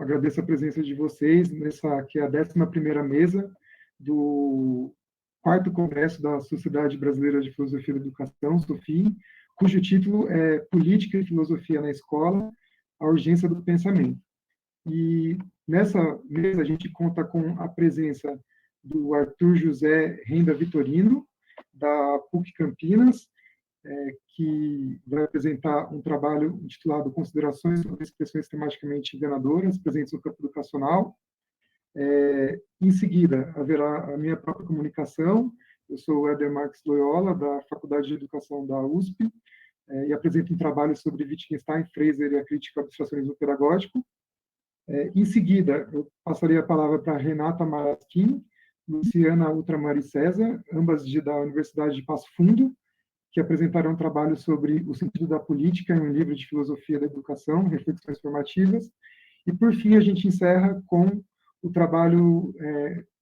agradeço a presença de vocês nessa que é a 11ª mesa do 4º Congresso da Sociedade Brasileira de Filosofia da Educação, SOFIE, cujo título é Política e Filosofia na Escola, a Urgência do Pensamento. E nessa mesa a gente conta com a presença do Arthur José Renda Vitorino, da PUC Campinas, que vai apresentar um trabalho intitulado Considerações sobre expressões tematicamente enganadoras presentes no campo educacional. Em seguida, haverá a minha própria comunicação. Eu sou o Éder Marques Loyola, da Faculdade de Educação da USP, e apresento um trabalho sobre Wittgenstein, Fraser e a crítica ao abstracionismo pedagógico. Em seguida, eu passaria a palavra para Renata Marasquim, Luciana Ultramari César, ambas da Universidade de Passo Fundo, que apresentarão um trabalho sobre o sentido da política em um livro de filosofia da educação, reflexões formativas. E, por fim, a gente encerra com o trabalho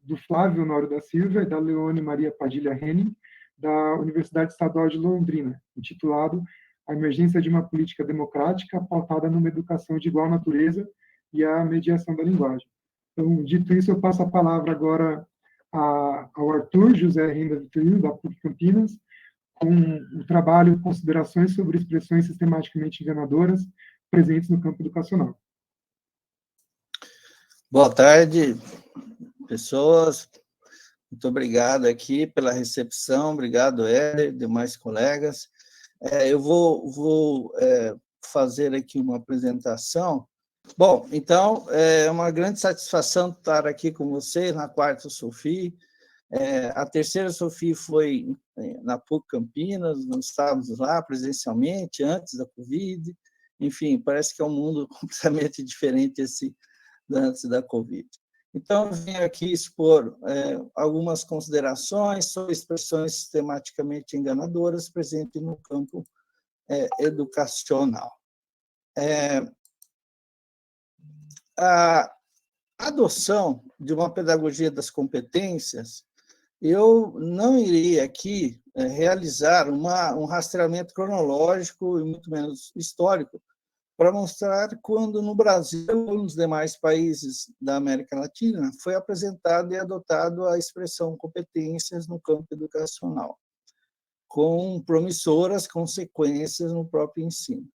do Flávio Honório da Silva e da Leone Maria Padilha Henning, da Universidade Estadual de Londrina, intitulado A Emergência de uma Política Democrática pautada numa educação de igual natureza e a mediação da linguagem. Então, dito isso, eu passo a palavra agora ao Arthur José Renda Vitorino, da PUC Campinas, com o trabalho Considerações sobre expressões sistematicamente enganadoras presentes no campo educacional. Boa tarde, pessoas. Muito obrigado aqui pela recepção. Obrigado, Éder, demais colegas. Eu vou fazer aqui uma apresentação. Bom, então, é uma grande satisfação estar aqui com vocês na 4ª SOFIE. A 3ª SOFIE foi na PUC Campinas, nós estávamos lá presencialmente, antes da Covid. Enfim, parece que é um mundo completamente diferente esse antes da Covid. Então, eu vim aqui expor algumas considerações sobre expressões sistematicamente enganadoras presentes no campo educacional. A adoção de uma pedagogia das competências, eu não irei aqui realizar um rastreamento cronológico e muito menos histórico para mostrar quando no Brasil ou nos demais países da América Latina foi apresentado e adotado a expressão competências no campo educacional, com promissoras consequências no próprio ensino.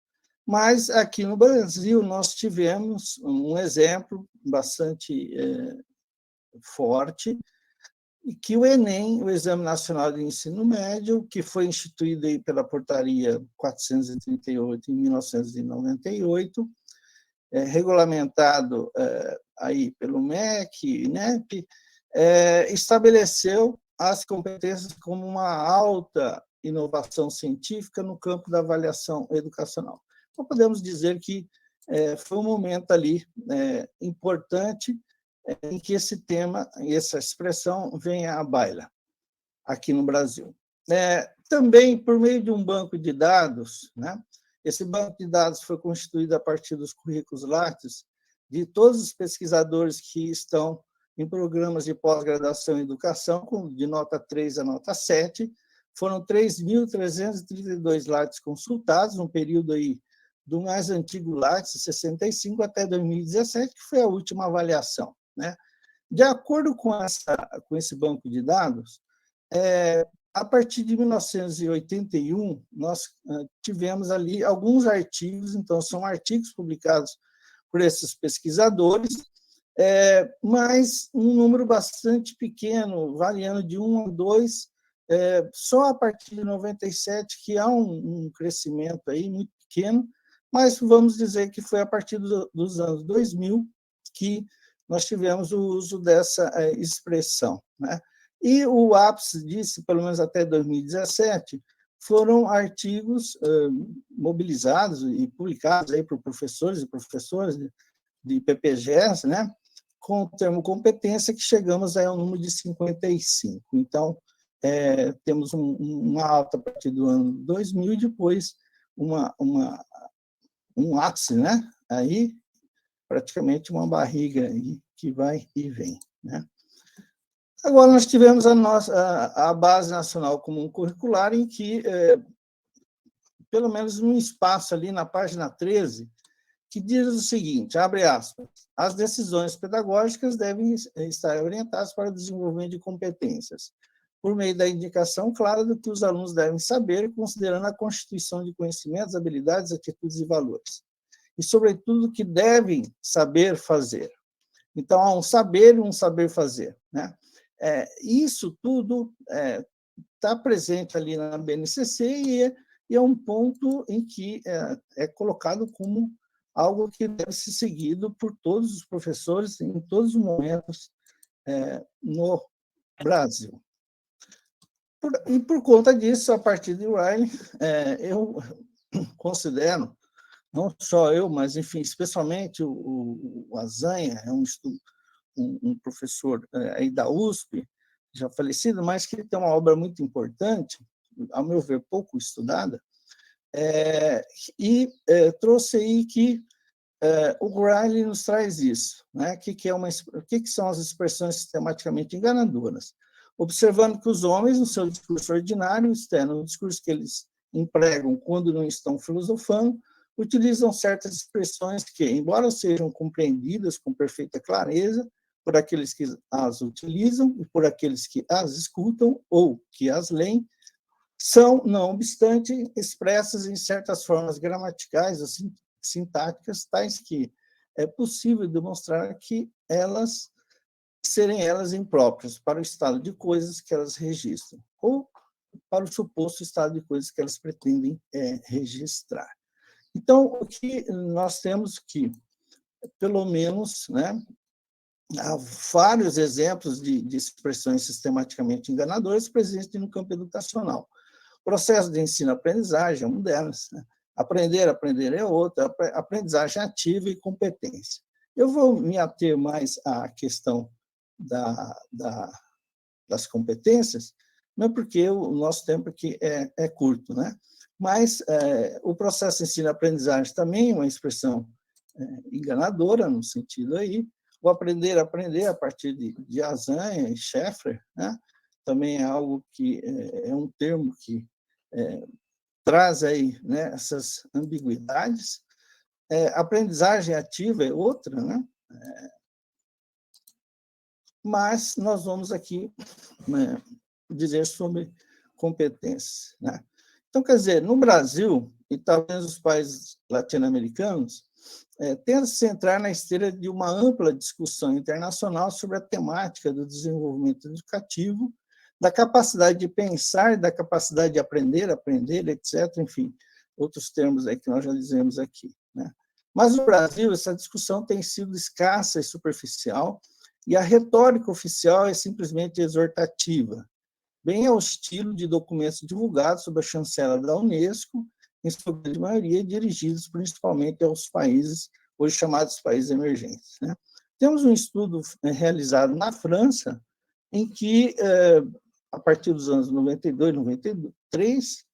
Mas aqui no Brasil nós tivemos um exemplo bastante forte, que o Enem, o Exame Nacional de Ensino Médio, que foi instituído aí pela Portaria 438 em 1998, regulamentado aí pelo MEC, INEP, estabeleceu as competências como uma alta inovação científica no campo da avaliação educacional. Então, podemos dizer que foi um momento ali importante em que esse tema e essa expressão venha à baila aqui no Brasil. Também, por meio de um banco de dados, né? Esse banco de dados foi constituído a partir dos currículos Lattes de todos os pesquisadores que estão em programas de pós-graduação em educação, de nota 3 a nota 7, foram 3.332 Lattes consultados, um período aí do mais antigo Lattes, 65 até 2017, que foi a última avaliação, né? De acordo com esse banco de dados, a partir de 1981, nós tivemos ali alguns artigos, então são artigos publicados por esses pesquisadores, mas um número bastante pequeno, variando de 1 a 2, só a partir de 97 que há um crescimento aí muito pequeno, mas vamos dizer que foi a partir dos anos 2000 que nós tivemos o uso dessa expressão, né? E o ápice disso, pelo menos até 2017, foram artigos mobilizados e publicados aí por professores e professoras de PPGs, né, com o termo competência, que chegamos aí ao número de 55. Então, temos uma alta a partir do ano 2000 e depois um ápice, né, aí praticamente uma barriga aí que vai e vem, né. Agora, nós tivemos a Base Nacional Comum Curricular, em que, pelo menos num espaço ali na página 13, que diz o seguinte, abre aspas, as decisões pedagógicas devem estar orientadas para o desenvolvimento de competências, por meio da indicação clara do que os alunos devem saber, considerando a constituição de conhecimentos, habilidades, atitudes e valores. E, sobretudo, o que devem saber fazer. Então, há um saber e um saber fazer, né? Isso tudo está presente ali na BNCC e é um ponto em que é colocado como algo que deve ser seguido por todos os professores em todos os momentos no Brasil. E por conta disso, a partir de Wiley, eu considero, não só eu, mas, enfim, especialmente o Azanha, é um professor aí da USP, já falecido, mas que tem uma obra muito importante, ao meu ver, pouco estudada, trouxe aí que o Riley nos traz isso, né? O que são as expressões sistematicamente enganadoras? Observando que os homens, no seu discurso ordinário, externo, no discurso que eles empregam quando não estão filosofando, utilizam certas expressões que, embora sejam compreendidas com perfeita clareza por aqueles que as utilizam e por aqueles que as escutam ou que as leem, são, não obstante, expressas em certas formas gramaticais ou sintáticas, tais que é possível demonstrar que serem elas impróprias para o estado de coisas que elas registram, ou para o suposto estado de coisas que elas pretendem registrar. Então, o que nós temos que, pelo menos, né, há vários exemplos de expressões sistematicamente enganadoras presentes no campo educacional. O processo de ensino-aprendizagem é uma delas, né? Aprender é outra, aprendizagem ativa e competência. Eu vou me ater mais à questão das competências, não porque o nosso tempo aqui é curto, né? Mas o processo de ensino-aprendizagem também é uma expressão enganadora, no sentido aí, o aprender a partir de Azanha e Schaeffer, né? Também é algo que é um termo que traz aí, né, essas ambiguidades. Aprendizagem ativa é outra, né? Mas nós vamos aqui, né, dizer sobre competências, né? Então, quer dizer, no Brasil, e talvez os países latino-americanos, tenta se centrar na esteira de uma ampla discussão internacional sobre a temática do desenvolvimento educativo, da capacidade de pensar, da capacidade de aprender, etc., enfim, outros termos aí que nós já dizemos aqui, né? Mas no Brasil, essa discussão tem sido escassa e superficial, e a retórica oficial é simplesmente exortativa, bem ao estilo de documentos divulgados sob a chancela da Unesco, em sua grande maioria dirigidos principalmente aos países, hoje chamados países emergentes, né? Temos um estudo realizado na França, em que, a partir dos anos 92, 93,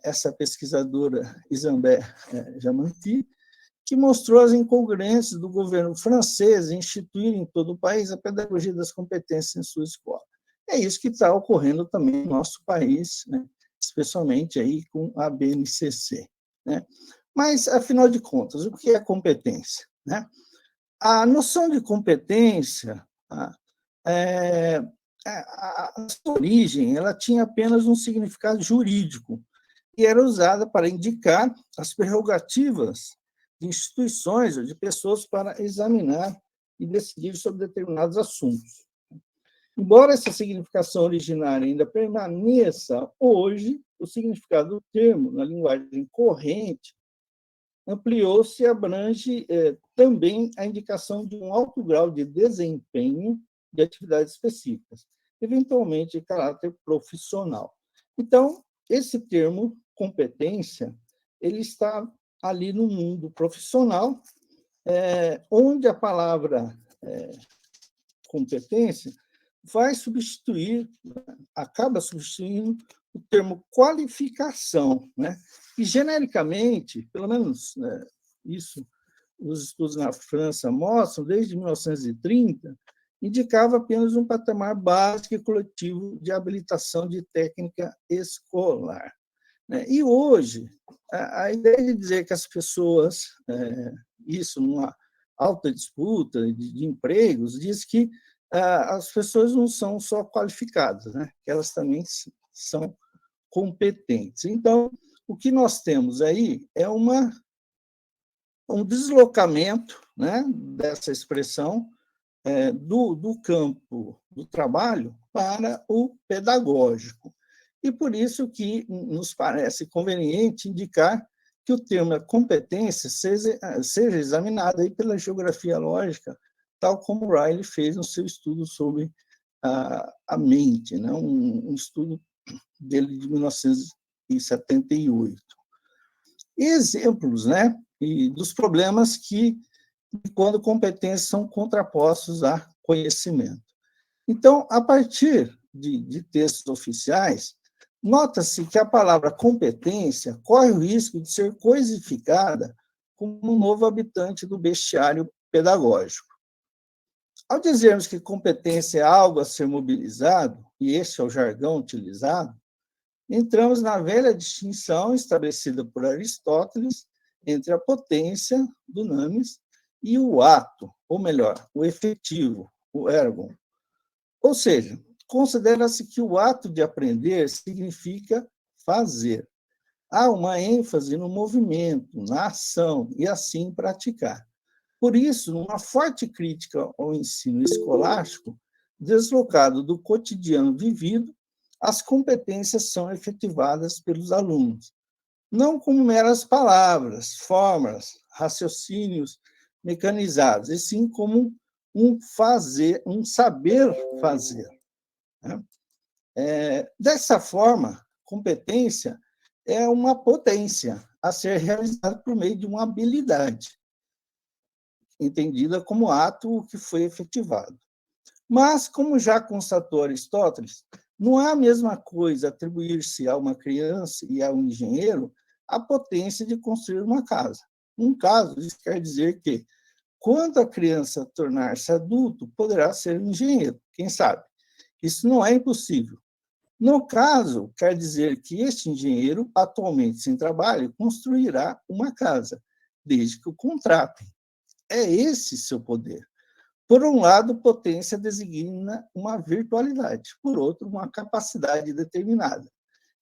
essa pesquisadora Isambert Jamanti, que mostrou as incongruências do governo francês em instituir em todo o país a pedagogia das competências em sua escola. É isso que está ocorrendo também no nosso país, né? Especialmente aí com a BNCC, né? Mas, afinal de contas, o que é competência, né? A noção de competência, a sua origem, ela tinha apenas um significado jurídico e era usada para indicar as prerrogativas de instituições ou de pessoas para examinar e decidir sobre determinados assuntos. Embora essa significação originária ainda permaneça, hoje, o significado do termo, na linguagem corrente, ampliou-se e abrange também a indicação de um alto grau de desempenho de atividades específicas, eventualmente de caráter profissional. Então, esse termo, competência, ele está ali no mundo profissional, onde a palavra competência acaba substituindo o termo qualificação, né? E, genericamente, pelo menos isso os estudos na França mostram, desde 1930, indicava apenas um patamar básico e coletivo de habilitação de técnica escolar. né? E hoje, a ideia de dizer que as pessoas, isso numa alta disputa de empregos, diz que as pessoas não são só qualificadas, né? Que elas também são competentes. Então, o que nós temos aí é um deslocamento, né, dessa expressão do campo do trabalho para o pedagógico. E por isso que nos parece conveniente indicar que o termo competência seja examinado aí pela geografia lógica, tal como Riley fez no seu estudo sobre a mente, né? Um estudo dele de 1978. Exemplos, né, e dos problemas que, quando competências são contrapostos a conhecimento. Então, a partir de textos oficiais, nota-se que a palavra competência corre o risco de ser coisificada como um novo habitante do bestiário pedagógico. Ao dizermos que competência é algo a ser mobilizado, e esse é o jargão utilizado, entramos na velha distinção estabelecida por Aristóteles entre a potência, dunamis, e o ato, ou melhor, o efetivo, o ergon. Ou seja, considera-se que o ato de aprender significa fazer. Há uma ênfase no movimento, na ação, e assim praticar. Por isso, uma forte crítica ao ensino escolástico, deslocado do cotidiano vivido, as competências são efetivadas pelos alunos, não como meras palavras, formas, raciocínios mecanizados, e sim como um saber fazer. Dessa forma, competência é uma potência a ser realizada por meio de uma habilidade, entendida como ato que foi efetivado. Mas, como já constatou Aristóteles, não é a mesma coisa atribuir-se a uma criança e a um engenheiro a potência de construir uma casa. Um caso, isso quer dizer que, quando a criança tornar-se adulto, poderá ser um engenheiro, quem sabe? Isso não é impossível. No caso, quer dizer que este engenheiro, atualmente sem trabalho, construirá uma casa, desde que o contratem. É esse seu poder. Por um lado, potência designa uma virtualidade, por outro, uma capacidade determinada,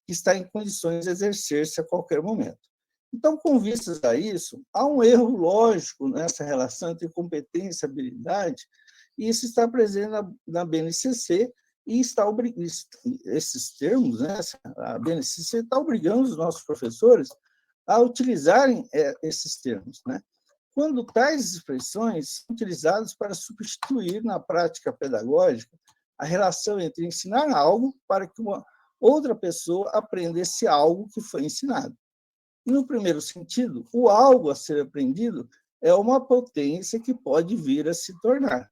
que está em condições de exercer-se a qualquer momento. Então, com vistas a isso, há um erro lógico nessa relação entre competência e habilidade, e isso está presente na BNCC, e esses termos, né, a BNCC está obrigando os nossos professores a utilizarem esses termos, né? Quando tais expressões são utilizadas para substituir na prática pedagógica a relação entre ensinar algo para que uma outra pessoa aprenda esse algo que foi ensinado. E, no primeiro sentido, o algo a ser aprendido é uma potência que pode vir a se tornar.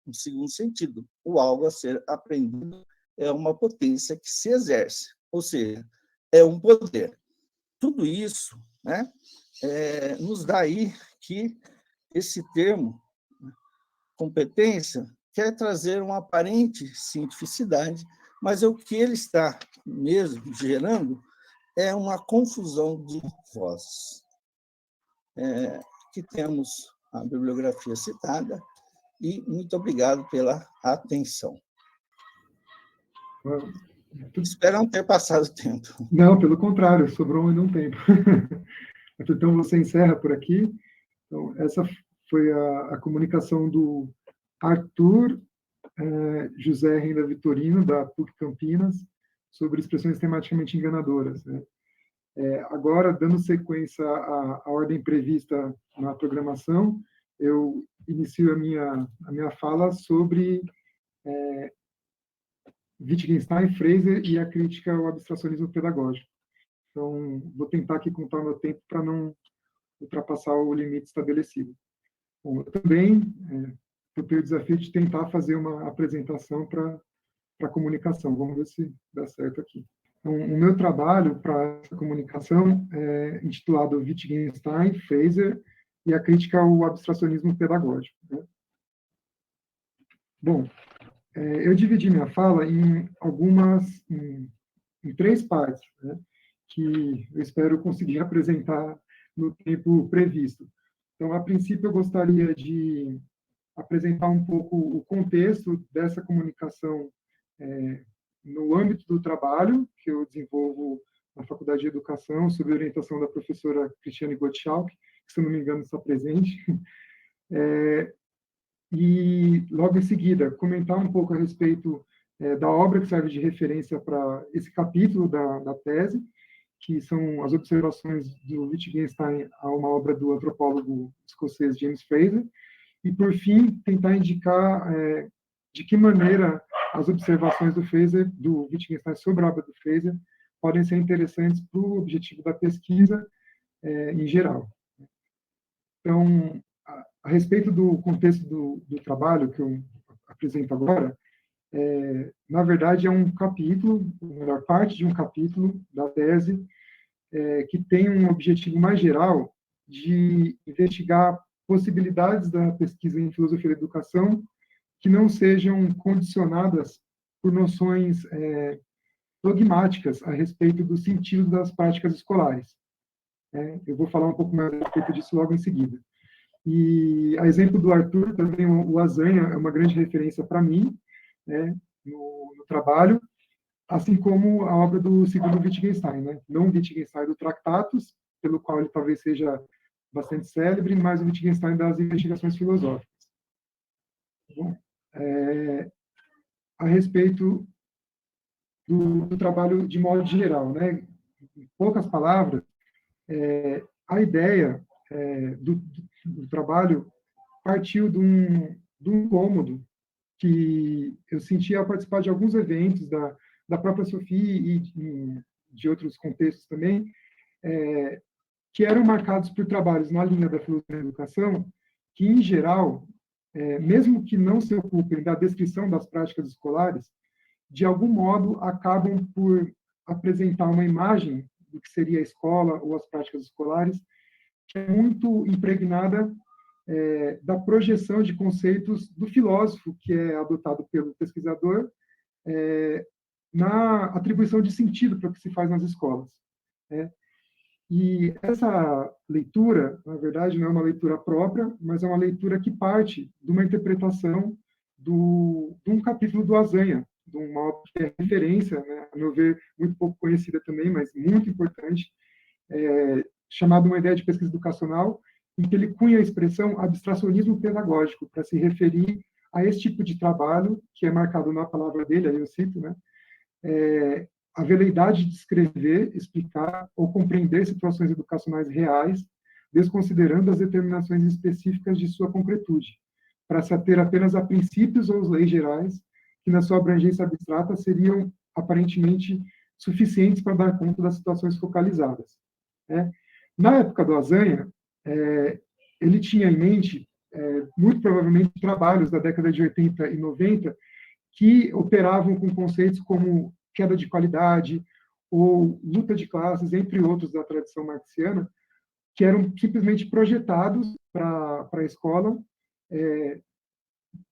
No segundo sentido, o algo a ser aprendido é uma potência que se exerce, ou seja, é um poder. Tudo isso, né, nos dá aí que esse termo, competência, quer trazer uma aparente cientificidade, mas o que ele está mesmo gerando é uma confusão de vozes. Aqui temos a bibliografia citada, e muito obrigado pela atenção. Espero não ter passado o tempo. Não, pelo contrário, sobrou ainda um tempo. Então, você encerra por aqui. Então, essa foi a comunicação do Arthur José Renda Vitorino, da PUC Campinas, sobre expressões tematicamente enganadoras, né? Agora, dando sequência à ordem prevista na programação, eu inicio a minha fala sobre Wittgenstein, Fraser e a crítica ao abstracionismo pedagógico. Então, vou tentar aqui contar o meu tempo para não ultrapassar o limite estabelecido. Bom, eu também tenho o desafio de tentar fazer uma apresentação para a comunicação. Vamos ver se dá certo aqui. Então, o meu trabalho para essa comunicação é intitulado Wittgenstein, Fraser e a crítica ao abstracionismo pedagógico, né? Bom, eu dividi minha fala em três partes, né, que eu espero conseguir apresentar no tempo previsto. Então, a princípio, eu gostaria de apresentar um pouco o contexto dessa comunicação no âmbito do trabalho que eu desenvolvo na Faculdade de Educação, sob orientação da professora Cristiane Gottschalk, que, se eu não me engano, está presente. E, logo em seguida, comentar um pouco a respeito da obra que serve de referência para esse capítulo da tese, que são as observações do Wittgenstein a uma obra do antropólogo escocês James Frazer, e, por fim, tentar indicar de que maneira as observações do Wittgenstein sobre a obra do Frazer podem ser interessantes para o objetivo da pesquisa em geral. Então, a respeito do contexto do trabalho que eu apresento agora, na verdade, é um capítulo, ou melhor, parte de um capítulo da tese, que tem um objetivo mais geral de investigar possibilidades da pesquisa em filosofia da educação que não sejam condicionadas por noções dogmáticas a respeito do sentido das práticas escolares. Eu vou falar um pouco mais a respeito disso logo em seguida. E, a exemplo do Arthur, também o Azanha é uma grande referência para mim, no trabalho, assim como a obra do segundo Wittgenstein, não o Wittgenstein do Tractatus, pelo qual ele talvez seja bastante célebre, mas o Wittgenstein das investigações filosóficas. Bom, a respeito do trabalho de modo geral, em poucas palavras, a ideia do trabalho partiu de um incômodo que eu senti ao participar de alguns eventos da própria Sofia e de outros contextos também, que eram marcados por trabalhos na linha da filosofia da educação, que, em geral, mesmo que não se ocupem da descrição das práticas escolares, de algum modo acabam por apresentar uma imagem do que seria a escola ou as práticas escolares, que é muito impregnada da projeção de conceitos do filósofo, que é adotado pelo pesquisador, na atribuição de sentido para o que se faz nas escolas. E essa leitura, na verdade, não é uma leitura própria, mas é uma leitura que parte de uma interpretação de um capítulo do Azanha, de uma obra que é referência, a meu ver, muito pouco conhecida também, mas muito importante, chamada Uma Ideia de Pesquisa Educacional, em que ele cunha a expressão abstracionismo pedagógico, para se referir a esse tipo de trabalho, que é marcado na palavra dele, aí eu cito, a veleidade de escrever, explicar ou compreender situações educacionais reais, desconsiderando as determinações específicas de sua concretude, para se ater apenas a princípios ou leis gerais, que na sua abrangência abstrata seriam aparentemente suficientes para dar conta das situações focalizadas. Na época do Azanha, ele tinha em mente, muito provavelmente, trabalhos da década de 80 e 90 que operavam com conceitos como queda de qualidade ou luta de classes, entre outros da tradição marxiana, que eram simplesmente projetados para a escola,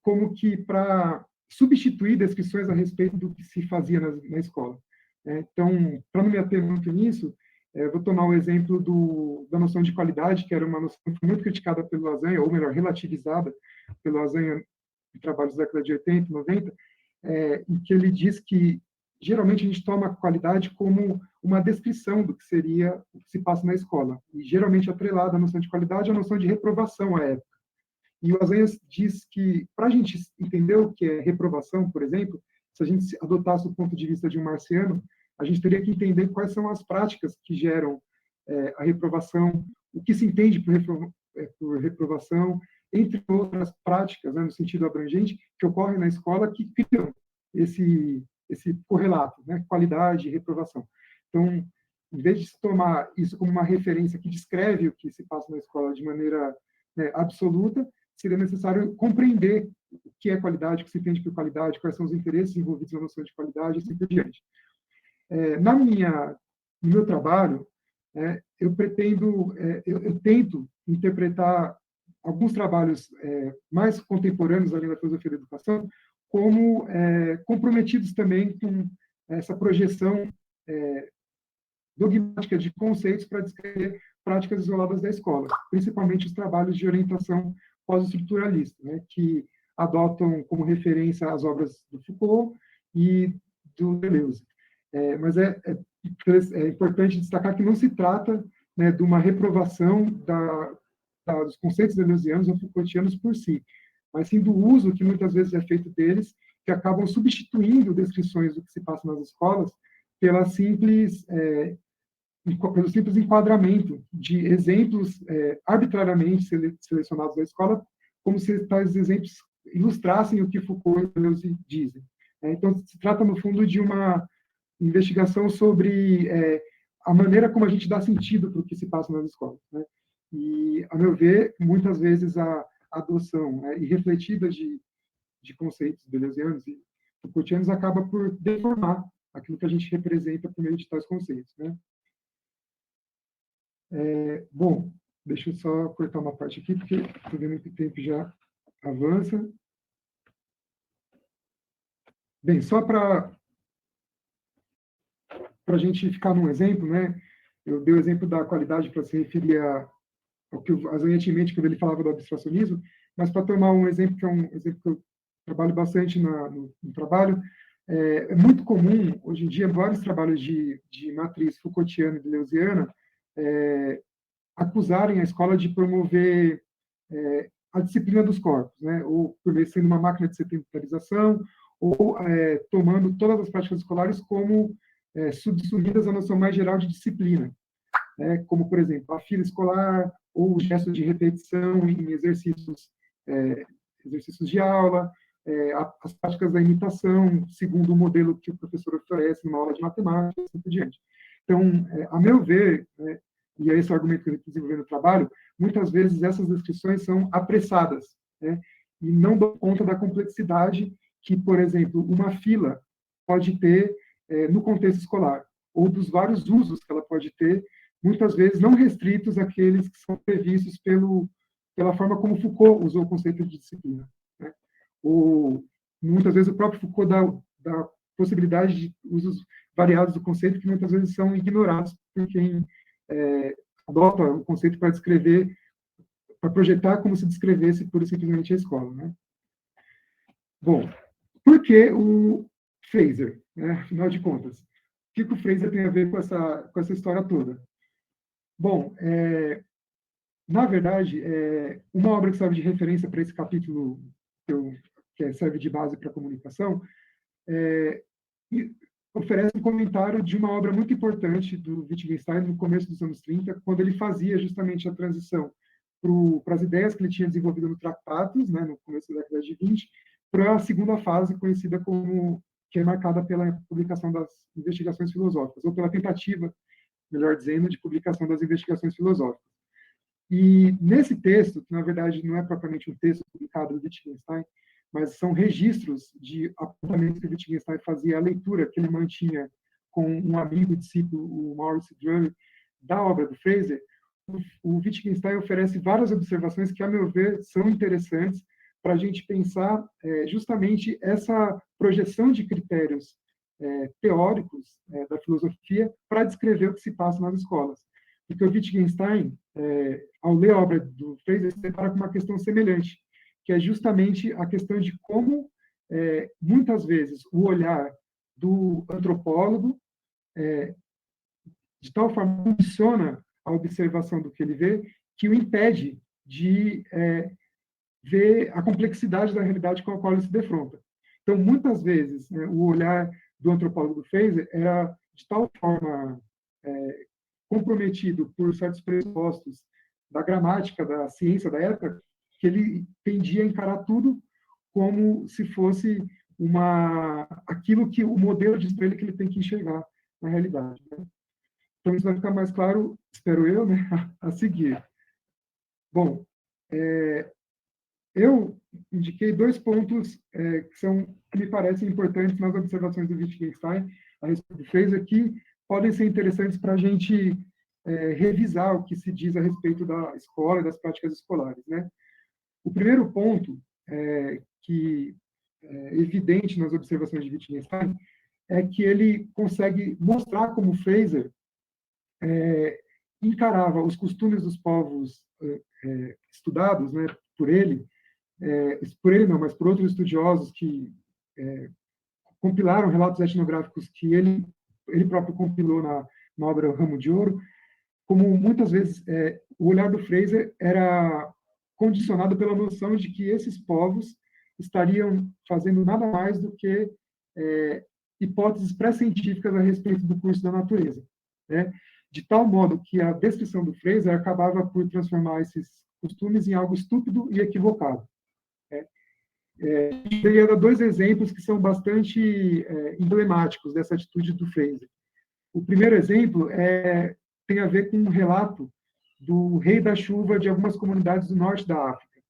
como que para substituir descrições a respeito do que se fazia na escola. Então, para não me ater muito nisso, vou tomar o exemplo da noção de qualidade, que era uma noção muito criticada pelo Azanha, ou melhor, relativizada pelo Azanha em trabalhos da década de 80 e 90, em que ele diz que, geralmente, a gente toma a qualidade como uma descrição do que seria o que se passa na escola, e geralmente atrelada à noção de qualidade à noção de reprovação à época. E o Azanha diz que, para a gente entender o que é reprovação, por exemplo, se a gente adotasse o ponto de vista de um marciano, a gente teria que entender quais são as práticas que geram a reprovação, o que se entende por reprovação, entre outras práticas, no sentido abrangente, que ocorrem na escola, que criam esse correlato, qualidade e reprovação. Então, em vez de se tomar isso como uma referência que descreve o que se passa na escola de maneira absoluta, seria necessário compreender o que é qualidade, o que se entende por qualidade, quais são os interesses envolvidos na noção de qualidade, e assim por diante. No meu trabalho, eu tento interpretar alguns trabalhos mais contemporâneos além da filosofia da educação como comprometidos também com essa projeção dogmática de conceitos para descrever práticas isoladas da escola, principalmente os trabalhos de orientação pós-estruturalista, né, que adotam como referência as obras do Foucault e do Deleuze. Mas é importante destacar que não se trata, né, de uma reprovação dos conceitos deleuzianos ou Foucaultianos por si, mas sim do uso que muitas vezes é feito deles, que acabam substituindo descrições do que se passa nas escolas pelo simples enquadramento de exemplos arbitrariamente selecionados da escola, como se tais exemplos ilustrassem o que Foucault e Deleuze dizem. Então, se trata, no fundo, de uma investigação sobre a maneira como a gente dá sentido para o que se passa nas escolas, né? E, a meu ver, muitas vezes a adoção irrefletida de conceitos deleuzianos e Foucaultianos acaba por deformar aquilo que a gente representa por meio de tais conceitos, né? Bom, deixa eu só cortar uma parte aqui, porque estou vendo que o tempo já avança. Bem, só para a gente ficar num exemplo, né? Eu dei o exemplo da qualidade para se referir ao que o Azanha quando ele falava do abstracionismo, mas para tomar um exemplo que é um exemplo que eu trabalho bastante no trabalho, é muito comum, hoje em dia, vários trabalhos de matriz Foucaultiana e deleuziana acusarem a escola de promover a disciplina dos corpos, né? Ou por meio sendo uma máquina de sedentarização, ou tomando todas as práticas escolares como subsumidas à noção mais geral de disciplina, né? Como, por exemplo, a fila escolar, ou o gesto de repetição em exercícios de aula, as práticas da imitação, segundo o modelo que o professor oferece numa aula de matemática, e assim por diante. Então, a meu ver, e é esse o argumento que eu desenvolvi no trabalho, muitas vezes essas descrições são apressadas, né? E não dão conta da complexidade que, por exemplo, uma fila pode ter no contexto escolar, ou dos vários usos que ela pode ter, muitas vezes não restritos àqueles que são previstos pela forma como Foucault usou o conceito de disciplina, né? Ou, muitas vezes, o próprio Foucault dá possibilidade de usos variados do conceito que muitas vezes são ignorados por quem adota o conceito para descrever, para projetar como se descrevesse pura e simplesmente a escola, né? Bom, por que o Fraser, né? Afinal de contas, o que o Fraser tem a ver com essa história toda? Bom, na verdade, uma obra que serve de referência para esse capítulo, que serve de base para a comunicação, oferece um comentário de uma obra muito importante do Wittgenstein no começo dos anos 30, quando ele fazia justamente a transição para as ideias que ele tinha desenvolvido no Tractatus, né, no começo da década de 20, para a segunda fase, conhecida como, que é marcada pela publicação das investigações filosóficas, ou pela tentativa, melhor dizendo, de publicação das investigações filosóficas. E nesse texto, que na verdade não é propriamente um texto publicado do Wittgenstein, mas são registros de apontamentos que o Wittgenstein fazia, a leitura que ele mantinha com um amigo discípulo, o Maurice Drury, da obra do Fraser. O Wittgenstein oferece várias observações que, a meu ver, são interessantes para a gente pensar justamente essa projeção de critérios teóricos da filosofia para descrever o que se passa nas escolas. Porque o Wittgenstein, ao ler a obra do Fraser, se depara com uma questão semelhante, que é justamente a questão de como, muitas vezes, o olhar do antropólogo, de tal forma, funciona a observação do que ele vê, que o impede de ver a complexidade da realidade com a qual ele se defronta. Então, muitas vezes, o olhar do antropólogo Fraser era de tal forma comprometido por certos pressupostos da gramática, da ciência da época, que ele tendia a encarar tudo como se fosse aquilo que o modelo diz para ele que ele tem que enxergar na realidade, né? Então, isso vai ficar mais claro, espero eu, né, a seguir. Bom, eu indiquei 2 pontos que me parecem importantes nas observações do Wittgenstein a respeito do Fraser, que podem ser interessantes para a gente revisar o que se diz a respeito da escola e das práticas escolares, né? O primeiro ponto, que é evidente nas observações de Wittgenstein, é que ele consegue mostrar como Fraser encarava os costumes dos povos estudados, né, por ele não, mas por outros estudiosos que compilaram relatos etnográficos que ele próprio compilou na obra Ramo de Ouro, como muitas vezes o olhar do Fraser era condicionado pela noção de que esses povos estariam fazendo nada mais do que hipóteses pré-científicas a respeito do curso da natureza, né? De tal modo que a descrição do Fraser acabava por transformar esses costumes em algo estúpido e equivocado. Queria dar dois exemplos que são bastante emblemáticos dessa atitude do Fraser. O primeiro exemplo tem a ver com um relato do rei da chuva de algumas comunidades do norte da África.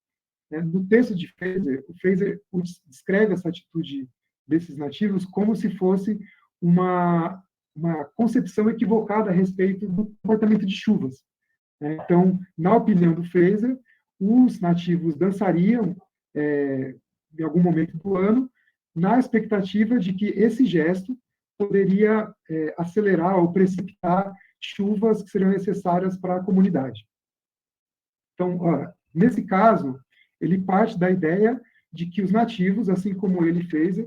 No texto de Fraser, o Fraser descreve essa atitude desses nativos como se fosse uma concepção equivocada a respeito do comportamento de chuvas. Então, na opinião do Fraser, os nativos dançariam em algum momento do ano, na expectativa de que esse gesto poderia acelerar ou precipitar chuvas que seriam necessárias para a comunidade. Então, nesse caso, ele parte da ideia de que os nativos, assim como ele fez,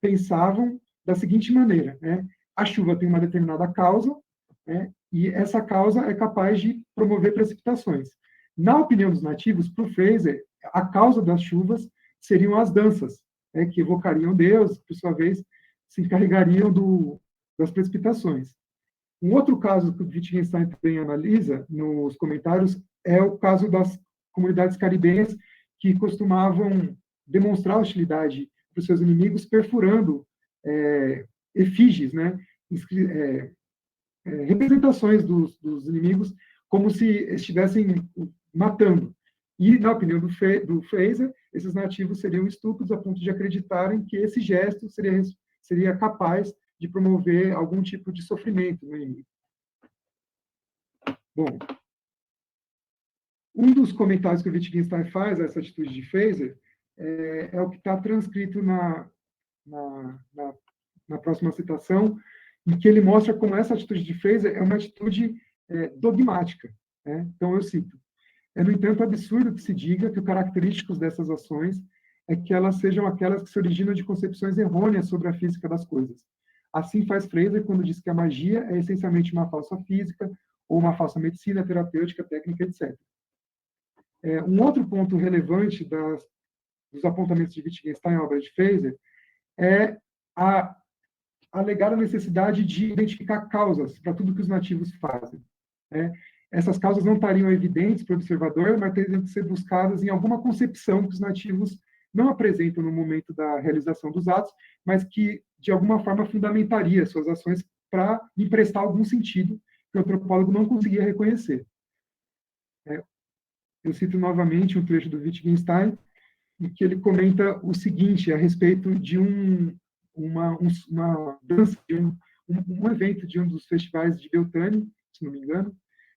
pensavam da seguinte maneira, né? A chuva tem uma determinada causa, né? E essa causa é capaz de promover precipitações. Na opinião dos nativos, para o Fraser, a causa das chuvas seriam as danças, né? Que evocariam Deus, por sua vez, se encarregariam das precipitações. Um outro caso que o Wittgenstein também analisa nos comentários é o caso das comunidades caribenhas que costumavam demonstrar hostilidade para os seus inimigos perfurando efígies, né? Representações dos inimigos como se estivessem matando. E, na opinião do Fraser, esses nativos seriam estúpidos a ponto de acreditarem que esse gesto seria capaz de promover algum tipo de sofrimento no inimigo. Bom, um dos comentários que o Wittgenstein faz a essa atitude de Fraser é o que está transcrito na próxima citação, em que ele mostra como essa atitude de Fraser é uma atitude dogmática. Né? Então, eu cito: é, no entanto, absurdo que se diga que o característico dessas ações é que elas sejam aquelas que se originam de concepções errôneas sobre a física das coisas. Assim faz Fraser quando diz que a magia é essencialmente uma falsa física ou uma falsa medicina terapêutica, técnica, etc. Um outro ponto relevante dos apontamentos de Wittgenstein à obra de Fraser é a alegada necessidade de identificar causas para tudo que os nativos fazem. Essas causas não estariam evidentes para o observador, mas teriam que ser buscadas em alguma concepção que os nativos não apresentam no momento da realização dos atos, mas que, de alguma forma, fundamentaria suas ações para emprestar algum sentido que o antropólogo não conseguia reconhecer. Eu cito novamente um trecho do Wittgenstein, em que ele comenta o seguinte a respeito de uma dança, de um evento de um dos festivais de Beltane, se não me engano,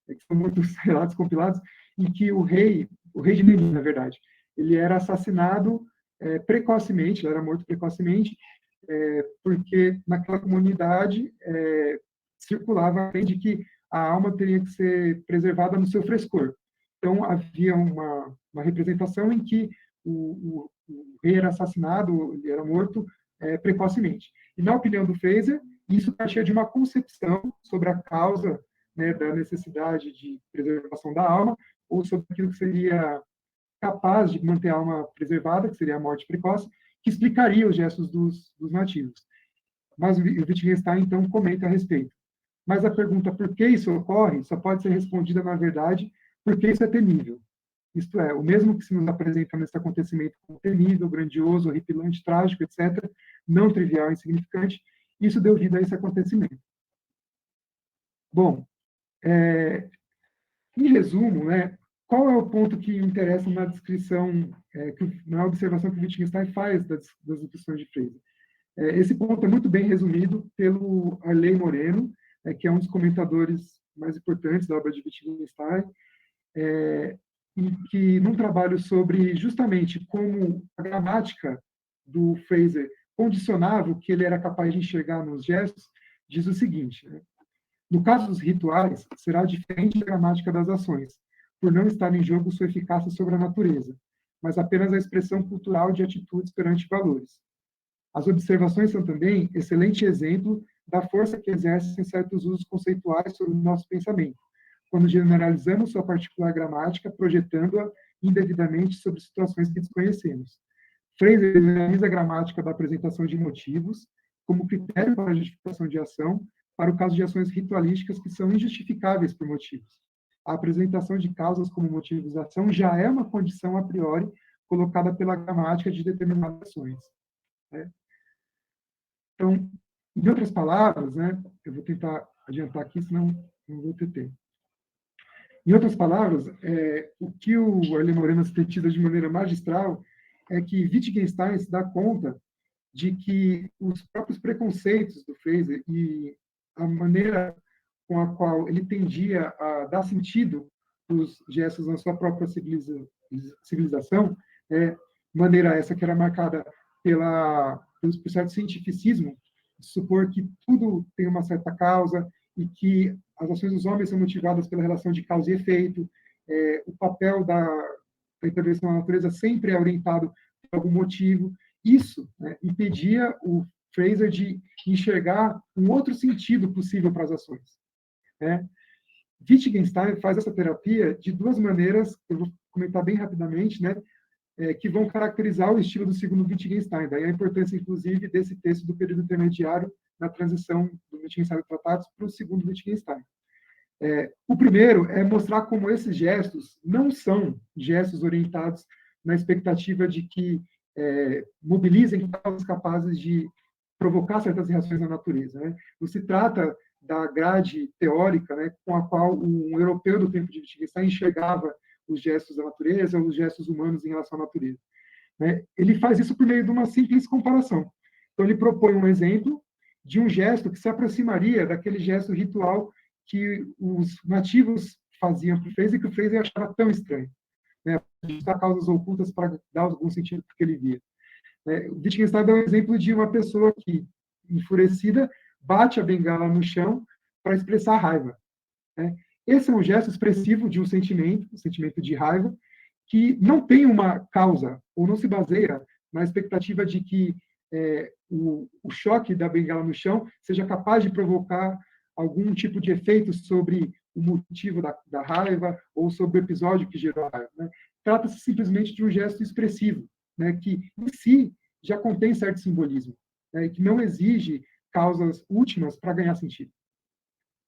que são muitos relatos compilados, em que o rei de Menin, na verdade, ele era assassinado precocemente, ele era morto precocemente, porque naquela comunidade circulava a ideia de que a alma teria que ser preservada no seu frescor. Então, havia uma representação em que o rei era assassinado, ele era morto precocemente. E, na opinião do Fraser, isso partia de uma concepção sobre a causa, né, da necessidade de preservação da alma, ou sobre aquilo que seria capaz de manter a alma preservada, que seria a morte precoce, que explicaria os gestos dos nativos. Mas o Wittgenstein, então, comenta a respeito. Mas a pergunta por que isso ocorre só pode ser respondida, na verdade, porque isso é temível. Isto é, o mesmo que se nos apresenta nesse acontecimento como temível, grandioso, horripilante, trágico, etc., não trivial, insignificante, isso deu vida a esse acontecimento. Bom, em resumo, né, qual é o ponto que interessa na descrição, na observação que o Wittgenstein faz das descrições de Fraser? Esse ponto é muito bem resumido pelo Arley Moreno, que é um dos comentadores mais importantes da obra de Wittgenstein, e que, num trabalho sobre justamente como a gramática do Fraser condicionava o que ele era capaz de enxergar nos gestos, diz o seguinte: né, No caso dos rituais, será diferente a gramática das ações, por não estar em jogo sua eficácia sobre a natureza, mas apenas a expressão cultural de atitudes perante valores. As observações são também excelente exemplo da força que exercem certos usos conceituais sobre o nosso pensamento, quando generalizamos sua particular gramática, projetando-a indevidamente sobre situações que desconhecemos. Fraser analisa a gramática da apresentação de motivos como critério para a justificação de ação, para o caso de ações ritualísticas que são injustificáveis por motivos. A apresentação de causas como motivos da ação já é uma condição a priori colocada pela gramática de determinadas ações. Né? Então, em outras palavras, né, eu vou tentar adiantar aqui, senão não vou ter tempo. Em outras palavras, o que o Arlen Moreno sintetiza de maneira magistral é que Wittgenstein se dá conta de que os próprios preconceitos do Fraser e a maneira com a qual ele tendia a dar sentido os gestos na sua própria civilização, maneira essa que era marcada por certo cientificismo, de supor que tudo tem uma certa causa e que as ações dos homens são motivadas pela relação de causa e efeito, o papel da intervenção na natureza sempre é orientado por algum motivo. Isso, né, impedia o Fraser de enxergar um outro sentido possível para as ações. Né? Wittgenstein faz essa terapia de duas maneiras, eu vou comentar bem rapidamente, né, que vão caracterizar o estilo do segundo Wittgenstein. Daí a importância, inclusive, desse texto do período intermediário na transição do Wittgenstein Tratados para o segundo Wittgenstein. O primeiro é mostrar como esses gestos não são gestos orientados na expectativa de que mobilizem causas capazes de provocar certas reações na natureza. Né? Não se trata da grade teórica, né, com a qual um europeu do tempo de Wittgenstein enxergava os gestos da natureza ou os gestos humanos em relação à natureza. Né? Ele faz isso por meio de uma simples comparação. Então, ele propõe um exemplo de um gesto que se aproximaria daquele gesto ritual que os nativos faziam para o Fraser e que o Fraser achava tão estranho. Né? Buscar causas ocultas para dar algum sentido para o que ele via. O Wittgenstein dá um exemplo de uma pessoa que, enfurecida, bate a bengala no chão para expressar raiva. Né? Esse é um gesto expressivo de um sentimento de raiva, que não tem uma causa, ou não se baseia na expectativa de que o choque da bengala no chão seja capaz de provocar algum tipo de efeito sobre o motivo da raiva ou sobre o episódio que gerou a raiva. Né? Trata-se simplesmente de um gesto expressivo, né, que em si já contém certo simbolismo, né, e que não exige causas últimas para ganhar sentido.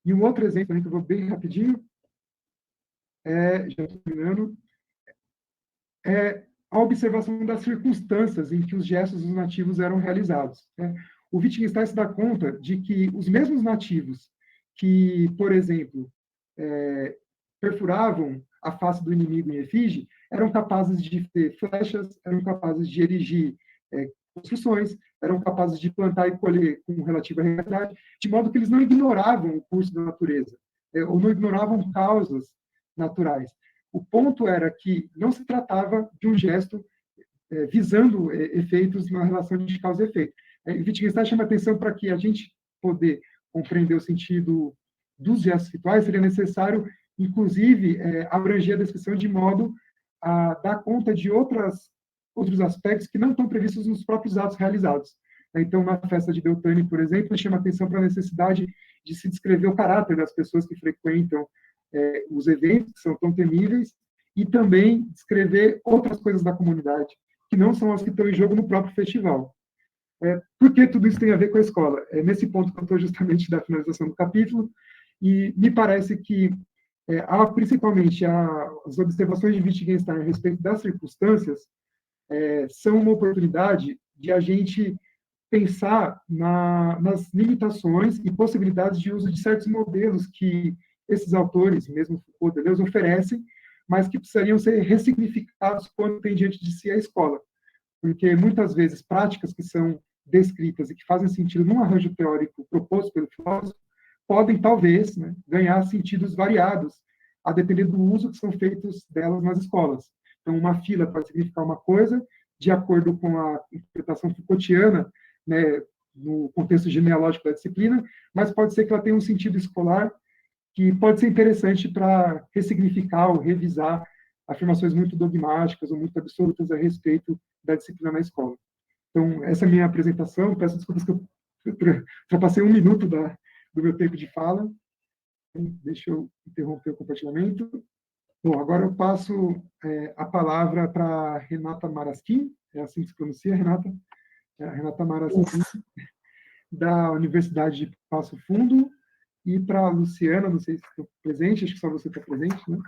E um outro exemplo, que eu vou bem rapidinho, já estou terminando, é a observação das circunstâncias em que os gestos dos nativos eram realizados. Né? O Wittgenstein se dá conta de que os mesmos nativos que, por exemplo, perfuravam a face do inimigo em efígie, eram capazes de ter flechas, eram capazes de erigir construções, eram capazes de plantar e colher com relativa regularidade, de modo que eles não ignoravam o curso da natureza, ou não ignoravam causas naturais. O ponto era que não se tratava de um gesto visando efeitos na relação de causa e efeito. Wittgenstein chama atenção para que a gente poder compreender o sentido dos gestos rituais, seria necessário, inclusive, abranger a descrição de modo a dar conta de outros aspectos que não estão previstos nos próprios atos realizados. Então, na festa de Beltane, por exemplo, chama atenção para a necessidade de se descrever o caráter das pessoas que frequentam os eventos, que são tão temíveis, e também descrever outras coisas da comunidade, que não são as que estão em jogo no próprio festival. Por que tudo isso tem a ver com a escola? É nesse ponto que eu estou justamente da finalização do capítulo, e me parece que, principalmente, as observações de Wittgenstein a respeito das circunstâncias são uma oportunidade de a gente pensar nas limitações e possibilidades de uso de certos modelos que esses autores, mesmo Foucault e Deleuze, oferecem, mas que precisariam ser ressignificados quando tem diante de si a escola. Porque, muitas vezes, práticas que são descritas e que fazem sentido num arranjo teórico proposto pelo filósofo, podem, talvez, né, ganhar sentidos variados, a depender do uso que são feitos delas nas escolas. Então, uma fila pode significar uma coisa, de acordo com a interpretação Foucaultiana, né, no contexto genealógico da disciplina, mas pode ser que ela tenha um sentido escolar que pode ser interessante para ressignificar ou revisar afirmações muito dogmáticas ou muito absolutas a respeito da disciplina na escola. Então, essa é a minha apresentação. Peço desculpas que eu ultrapassei 1 minuto do meu tempo de fala. Deixa eu interromper o compartilhamento. Bom, agora eu passo a palavra para Renata Marasquim, é assim que se pronuncia, Renata? É a Renata Marasquim, da Universidade de Passo Fundo, e para a Luciana, não sei se estou presente, acho que só você está presente, né?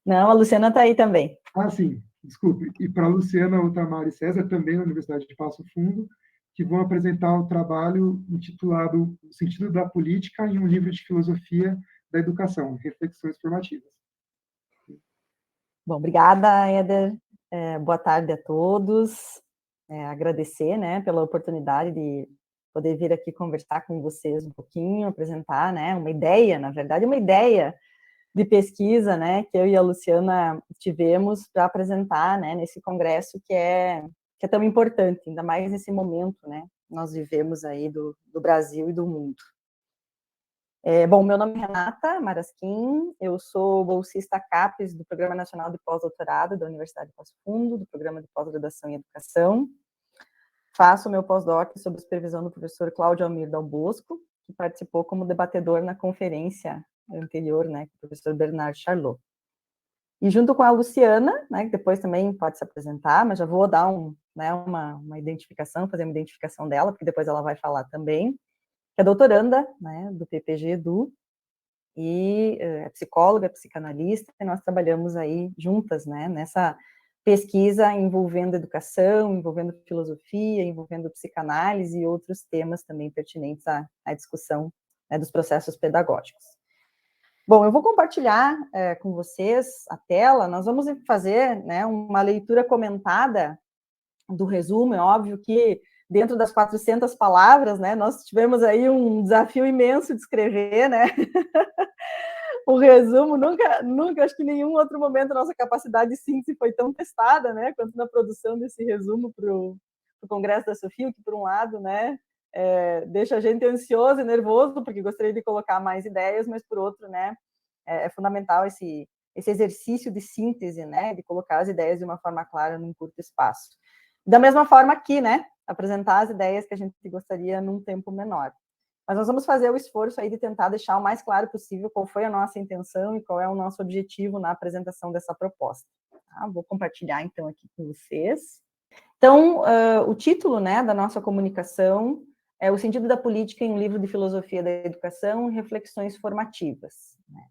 Não, a Luciana está aí também. Ah, sim, desculpe. E para a Luciana Outamar e César, também da Universidade de Passo Fundo, que vão apresentar o trabalho intitulado O Sentido da Política em um livro de filosofia da educação, reflexões formativas. Bom, obrigada, Éder. Boa tarde a todos. Agradecer, né, pela oportunidade de poder vir aqui conversar com vocês um pouquinho, apresentar, né, uma ideia, na verdade, uma ideia de pesquisa, né, que eu e a Luciana tivemos para apresentar, né, nesse congresso que é tão importante, ainda mais nesse momento, né, nós vivemos aí do Brasil e do mundo. Bom, meu nome é Renata Marasquim, eu sou bolsista CAPES do Programa Nacional de Pós-Doutorado da Universidade de Passo Fundo, do Programa de Pós-Graduação em Educação. Faço meu pós-doc sob supervisão do professor Cláudio Almir Dal Bosco, que participou como debatedor na conferência anterior, né, com o professor Bernard Charlot. E junto com a Luciana, né, que depois também pode se apresentar, mas já vou dar uma identificação, fazer uma identificação dela, porque depois ela vai falar também, que é doutoranda, né, do PPG Edu, e é psicóloga, psicanalista, e nós trabalhamos aí juntas, né, nessa pesquisa envolvendo educação, envolvendo filosofia, envolvendo psicanálise e outros temas também pertinentes à discussão, né, dos processos pedagógicos. Bom, eu vou compartilhar com vocês a tela, nós vamos fazer, né, uma leitura comentada do resumo. É óbvio que dentro das 400 palavras, né, nós tivemos aí um desafio imenso de escrever, né, o resumo. Nunca, acho que em nenhum outro momento a nossa capacidade de síntese foi tão testada, né, quanto na produção desse resumo para o Congresso da SOFIA, que por um lado, né, deixa a gente ansioso e nervoso, porque gostaria de colocar mais ideias, mas por outro, né, é fundamental esse exercício de síntese, né, de colocar as ideias de uma forma clara num curto espaço. Da mesma forma aqui, né, apresentar as ideias que a gente gostaria num tempo menor. Mas nós vamos fazer o esforço aí de tentar deixar o mais claro possível qual foi a nossa intenção e qual é o nosso objetivo na apresentação dessa proposta. Tá? Vou compartilhar, então, aqui com vocês. Então, o título, né, da nossa comunicação é O Sentido da Política em um Livro de Filosofia da Educação, Reflexões Formativas. Né?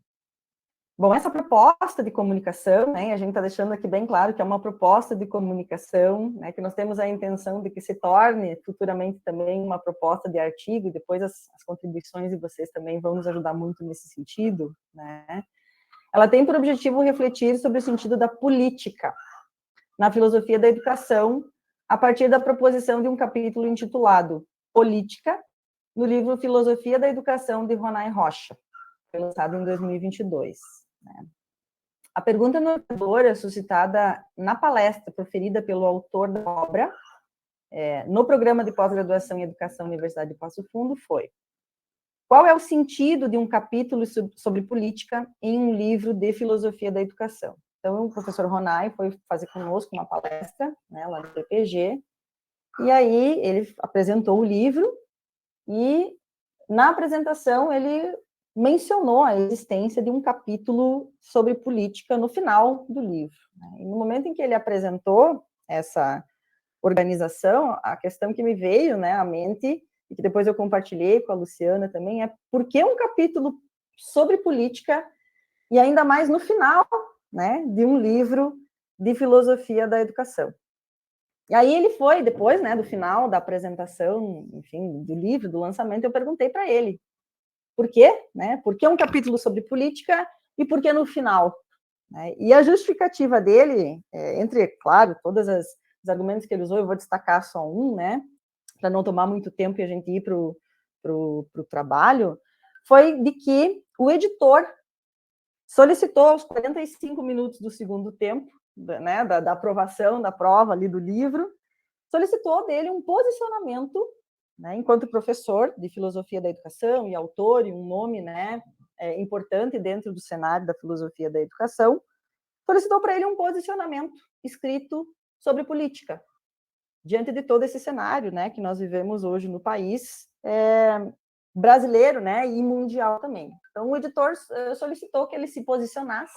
Bom, essa proposta de comunicação, né, a gente está deixando aqui bem claro que é uma proposta de comunicação, né, que nós temos a intenção de que se torne futuramente também uma proposta de artigo, e depois as contribuições de vocês também vão nos ajudar muito nesse sentido, né. Ela tem por objetivo refletir sobre o sentido da política na filosofia da educação, a partir da proposição de um capítulo intitulado Política, no livro Filosofia da Educação, de Ronay Rocha, lançado em 2022. Né? A pergunta norteadora suscitada na palestra proferida pelo autor da obra, no programa de pós-graduação em Educação Universidade de Passo Fundo, foi: qual é o sentido de um capítulo sobre política em um livro de filosofia da educação? Então, o professor Ronay foi fazer conosco uma palestra, né, lá no PPG, e aí ele apresentou o livro, e na apresentação ele mencionou a existência de um capítulo sobre política no final do livro. Né? E no momento em que ele apresentou essa organização, a questão que me veio, né, à mente, e que depois eu compartilhei com a Luciana também, é por que um capítulo sobre política, e ainda mais no final, né, de um livro de filosofia da educação. E aí ele foi, depois, né, do final da apresentação, enfim, do livro, do lançamento, eu perguntei para ele, por quê? Né? Por que um capítulo sobre política e por que no final? Né? E a justificativa dele, entre, claro, todos os argumentos que ele usou, eu vou destacar só um, né, para não tomar muito tempo e a gente ir para o trabalho, foi de que o editor solicitou aos 45 minutos do segundo tempo, né, da aprovação da prova ali do livro, solicitou dele um posicionamento, né, enquanto professor de filosofia da educação e autor, e um nome, né, importante dentro do cenário da filosofia da educação, solicitou para ele um posicionamento escrito sobre política, diante de todo esse cenário, né, que nós vivemos hoje no país brasileiro, né, e mundial também. Então, o editor solicitou que ele se posicionasse,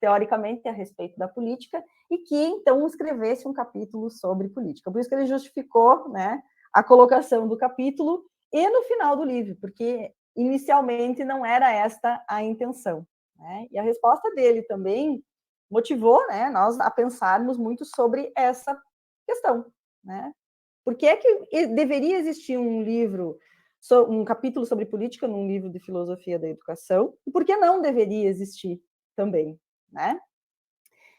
teoricamente, a respeito da política, e que, então, escrevesse um capítulo sobre política. Por isso que ele justificou, né, a colocação do capítulo e no final do livro, porque, inicialmente, não era esta a intenção, né? E a resposta dele também motivou, né, nós a pensarmos muito sobre essa questão, né? Por que é que deveria existir um capítulo sobre política num livro de filosofia da educação? E por que não deveria existir também, né?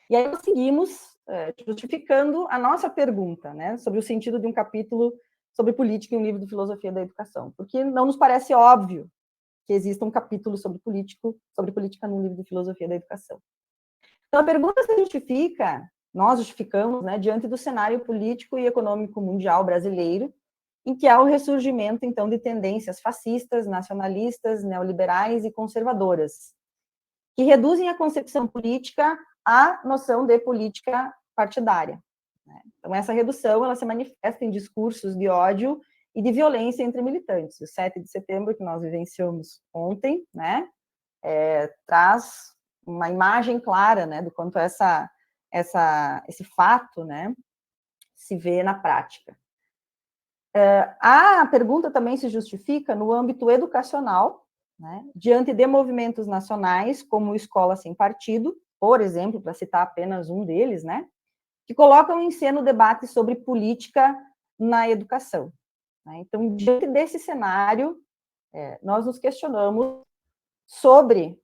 E aí nós seguimos justificando a nossa pergunta, né, sobre o sentido de um capítulo sobre política em um livro de filosofia da educação, porque não nos parece óbvio que exista um capítulo sobre política num livro de filosofia da educação. Então, a pergunta se justifica, nós justificamos, né, diante do cenário político e econômico mundial brasileiro, em que há o ressurgimento, então, de tendências fascistas, nacionalistas, neoliberais e conservadoras, que reduzem a concepção política à noção de política partidária. Então, essa redução ela se manifesta em discursos de ódio e de violência entre militantes. O 7 de setembro, que nós vivenciamos ontem, né, traz uma imagem clara, né, do quanto esse fato, né, se vê na prática. A pergunta também se justifica no âmbito educacional, né, diante de movimentos nacionais, como Escola Sem Partido, por exemplo, para citar apenas um deles, né, que colocam em cena o debate sobre política na educação. Né? Então, diante desse cenário, nós nos questionamos sobre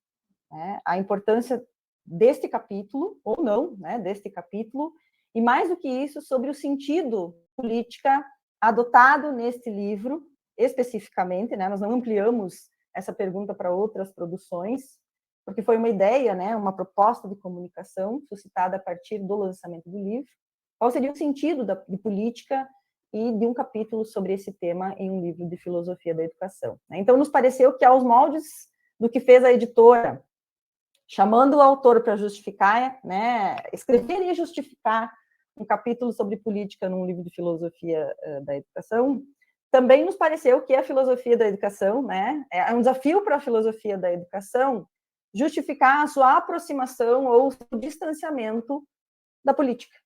a importância deste capítulo, ou não, né, deste capítulo, e mais do que isso, sobre o sentido política adotado neste livro, especificamente, né, nós não ampliamos essa pergunta para outras produções, porque foi uma ideia, né, uma proposta de comunicação suscitada a partir do lançamento do livro. Qual seria o sentido de política e de um capítulo sobre esse tema em um livro de filosofia da educação? Então, nos pareceu que, aos moldes do que fez a editora, chamando o autor para justificar, né, escrever e justificar um capítulo sobre política num livro de filosofia da educação, também nos pareceu que a filosofia da educação, né, é um desafio para a filosofia da educação justificar a sua aproximação ou o distanciamento da política,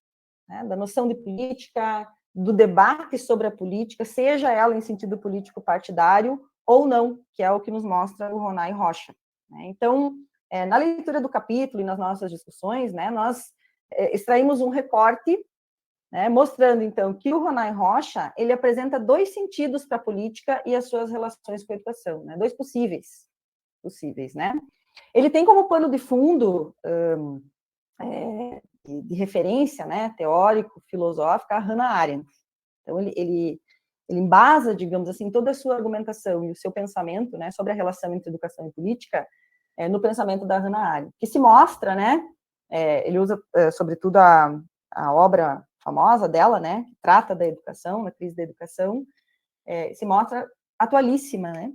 né, da noção de política, do debate sobre a política, seja ela em sentido político partidário ou não, que é o que nos mostra o Ronay Rocha. Né? Então, na leitura do capítulo e nas nossas discussões, né, nós extraímos um recorte, né, mostrando, então, que o Ronay Rocha ele apresenta dois sentidos para a política e as suas relações com a educação, né, dois possíveis, né? Ele tem como pano de fundo de referência, né, teórico, filosófica, a Hannah Arendt. Então, ele embasa, digamos assim, toda a sua argumentação e o seu pensamento, né, sobre a relação entre educação e política no pensamento da Hannah Arendt, que se mostra, né, ele usa, sobretudo, a obra famosa dela, né, que trata da educação, da crise da educação, se mostra atualíssima, né,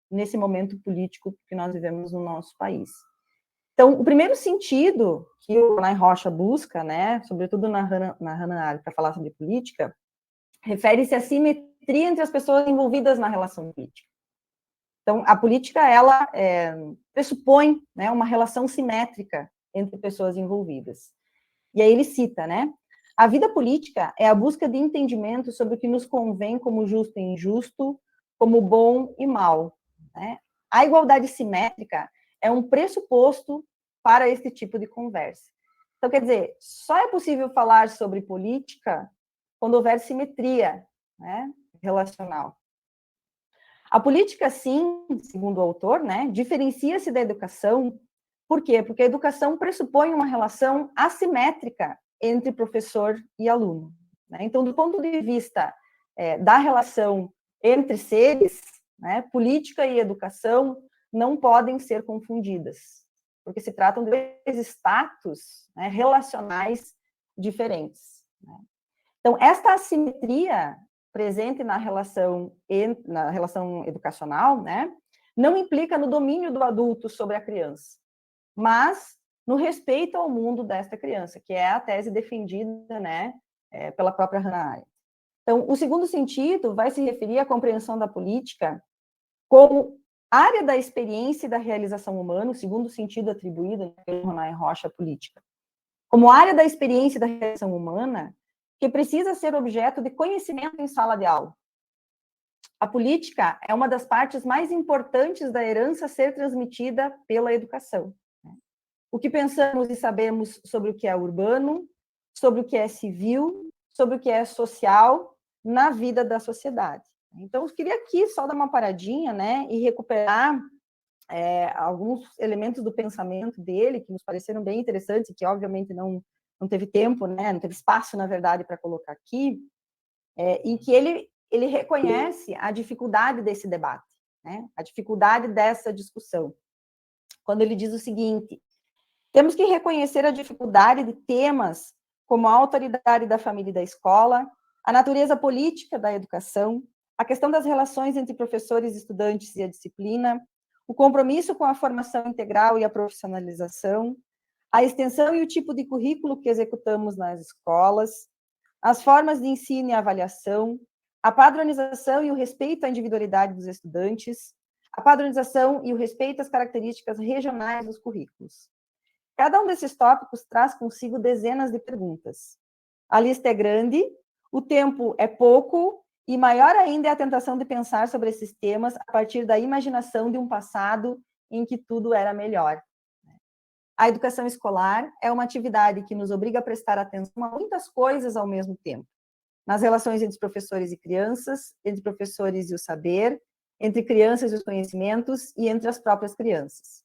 nesse momento político que nós vivemos no nosso país. Então, o primeiro sentido que o Ronay Rocha busca, né, sobretudo na Hannah Arendt, para falar sobre política, refere-se à simetria entre as pessoas envolvidas na relação política. Então, a política, ela pressupõe, né, uma relação simétrica entre pessoas envolvidas. E aí ele cita, né, a vida política é a busca de entendimento sobre o que nos convém como justo e injusto, como bom e mal. Né? A igualdade simétrica é um pressuposto para esse tipo de conversa. Então, quer dizer, só é possível falar sobre política quando houver simetria, né, relacional. A política, sim, segundo o autor, né, diferencia-se da educação. Por quê? Porque a educação pressupõe uma relação assimétrica entre professor e aluno. Né? Então, do ponto de vista da relação entre seres, né, política e educação não podem ser confundidas, porque se tratam de dois status, né, relacionais diferentes. Né? Então, esta assimetria presente na relação educacional, né, não implica no domínio do adulto sobre a criança, mas no respeito ao mundo desta criança, que é a tese defendida, né, pela própria Hannah Arendt. Então, o segundo sentido vai se referir à compreensão da política como área da experiência e da realização humana, o segundo sentido atribuído pelo Ronay Rocha à política, como área da experiência e da realização humana, que precisa ser objeto de conhecimento em sala de aula. A política é uma das partes mais importantes da herança a ser transmitida pela educação. O que pensamos e sabemos sobre o que é urbano, sobre o que é civil, sobre o que é social na vida da sociedade. Então, eu queria aqui só dar uma paradinha, né, e recuperar alguns elementos do pensamento dele que nos pareceram bem interessantes e que, obviamente, não teve tempo, né, não teve espaço, na verdade, para colocar aqui, em que ele reconhece a dificuldade desse debate, né, a dificuldade dessa discussão, quando ele diz o seguinte: temos que reconhecer a dificuldade de temas como a autoridade da família e da escola, a natureza política da educação, a questão das relações entre professores, estudantes e a disciplina, o compromisso com a formação integral e a profissionalização, a extensão e o tipo de currículo que executamos nas escolas, as formas de ensino e avaliação, a padronização e o respeito à individualidade dos estudantes, a padronização e o respeito às características regionais dos currículos. Cada um desses tópicos traz consigo dezenas de perguntas. A lista é grande, o tempo é pouco, e maior ainda é a tentação de pensar sobre esses temas a partir da imaginação de um passado em que tudo era melhor. A educação escolar é uma atividade que nos obriga a prestar atenção a muitas coisas ao mesmo tempo. Nas relações entre os professores e crianças, entre professores e o saber, entre crianças e os conhecimentos e entre as próprias crianças.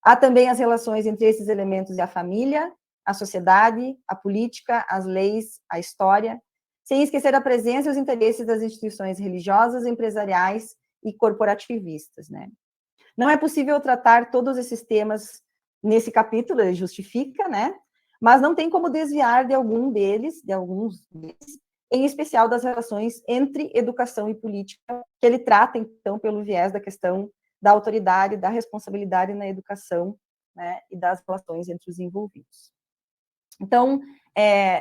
Há também as relações entre esses elementos e a família, a sociedade, a política, as leis, a história, sem esquecer a presença e os interesses das instituições religiosas, empresariais e corporativistas, né? Não é possível tratar todos esses temas nesse capítulo, ele justifica, né? Mas não tem como desviar de alguns deles, em especial das relações entre educação e política, que ele trata, então, pelo viés da questão da autoridade, da responsabilidade na educação, né, e das relações entre os envolvidos. Então,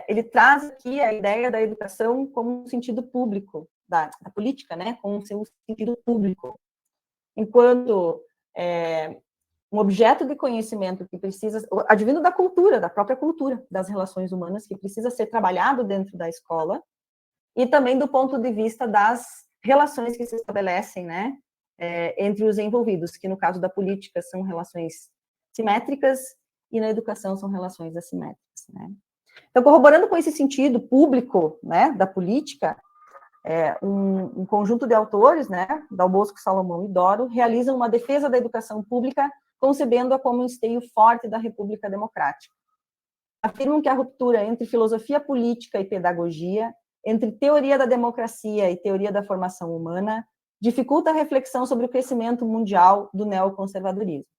ele traz aqui a ideia da educação como um sentido público, da política, né, como um sentido público, enquanto um objeto de conhecimento que precisa, advindo da cultura, da própria cultura das relações humanas, que precisa ser trabalhado dentro da escola, e também do ponto de vista das relações que se estabelecem, né, entre os envolvidos, que no caso da política são relações simétricas e na educação são relações assimétricas, né? Então, corroborando com esse sentido público, né, da política, um conjunto de autores, né, Dal Bosco, Salomão e Doro, realizam uma defesa da educação pública, concebendo-a como um esteio forte da República Democrática. Afirmam que a ruptura entre filosofia política e pedagogia, entre teoria da democracia e teoria da formação humana, dificulta a reflexão sobre o crescimento mundial do neoconservadorismo.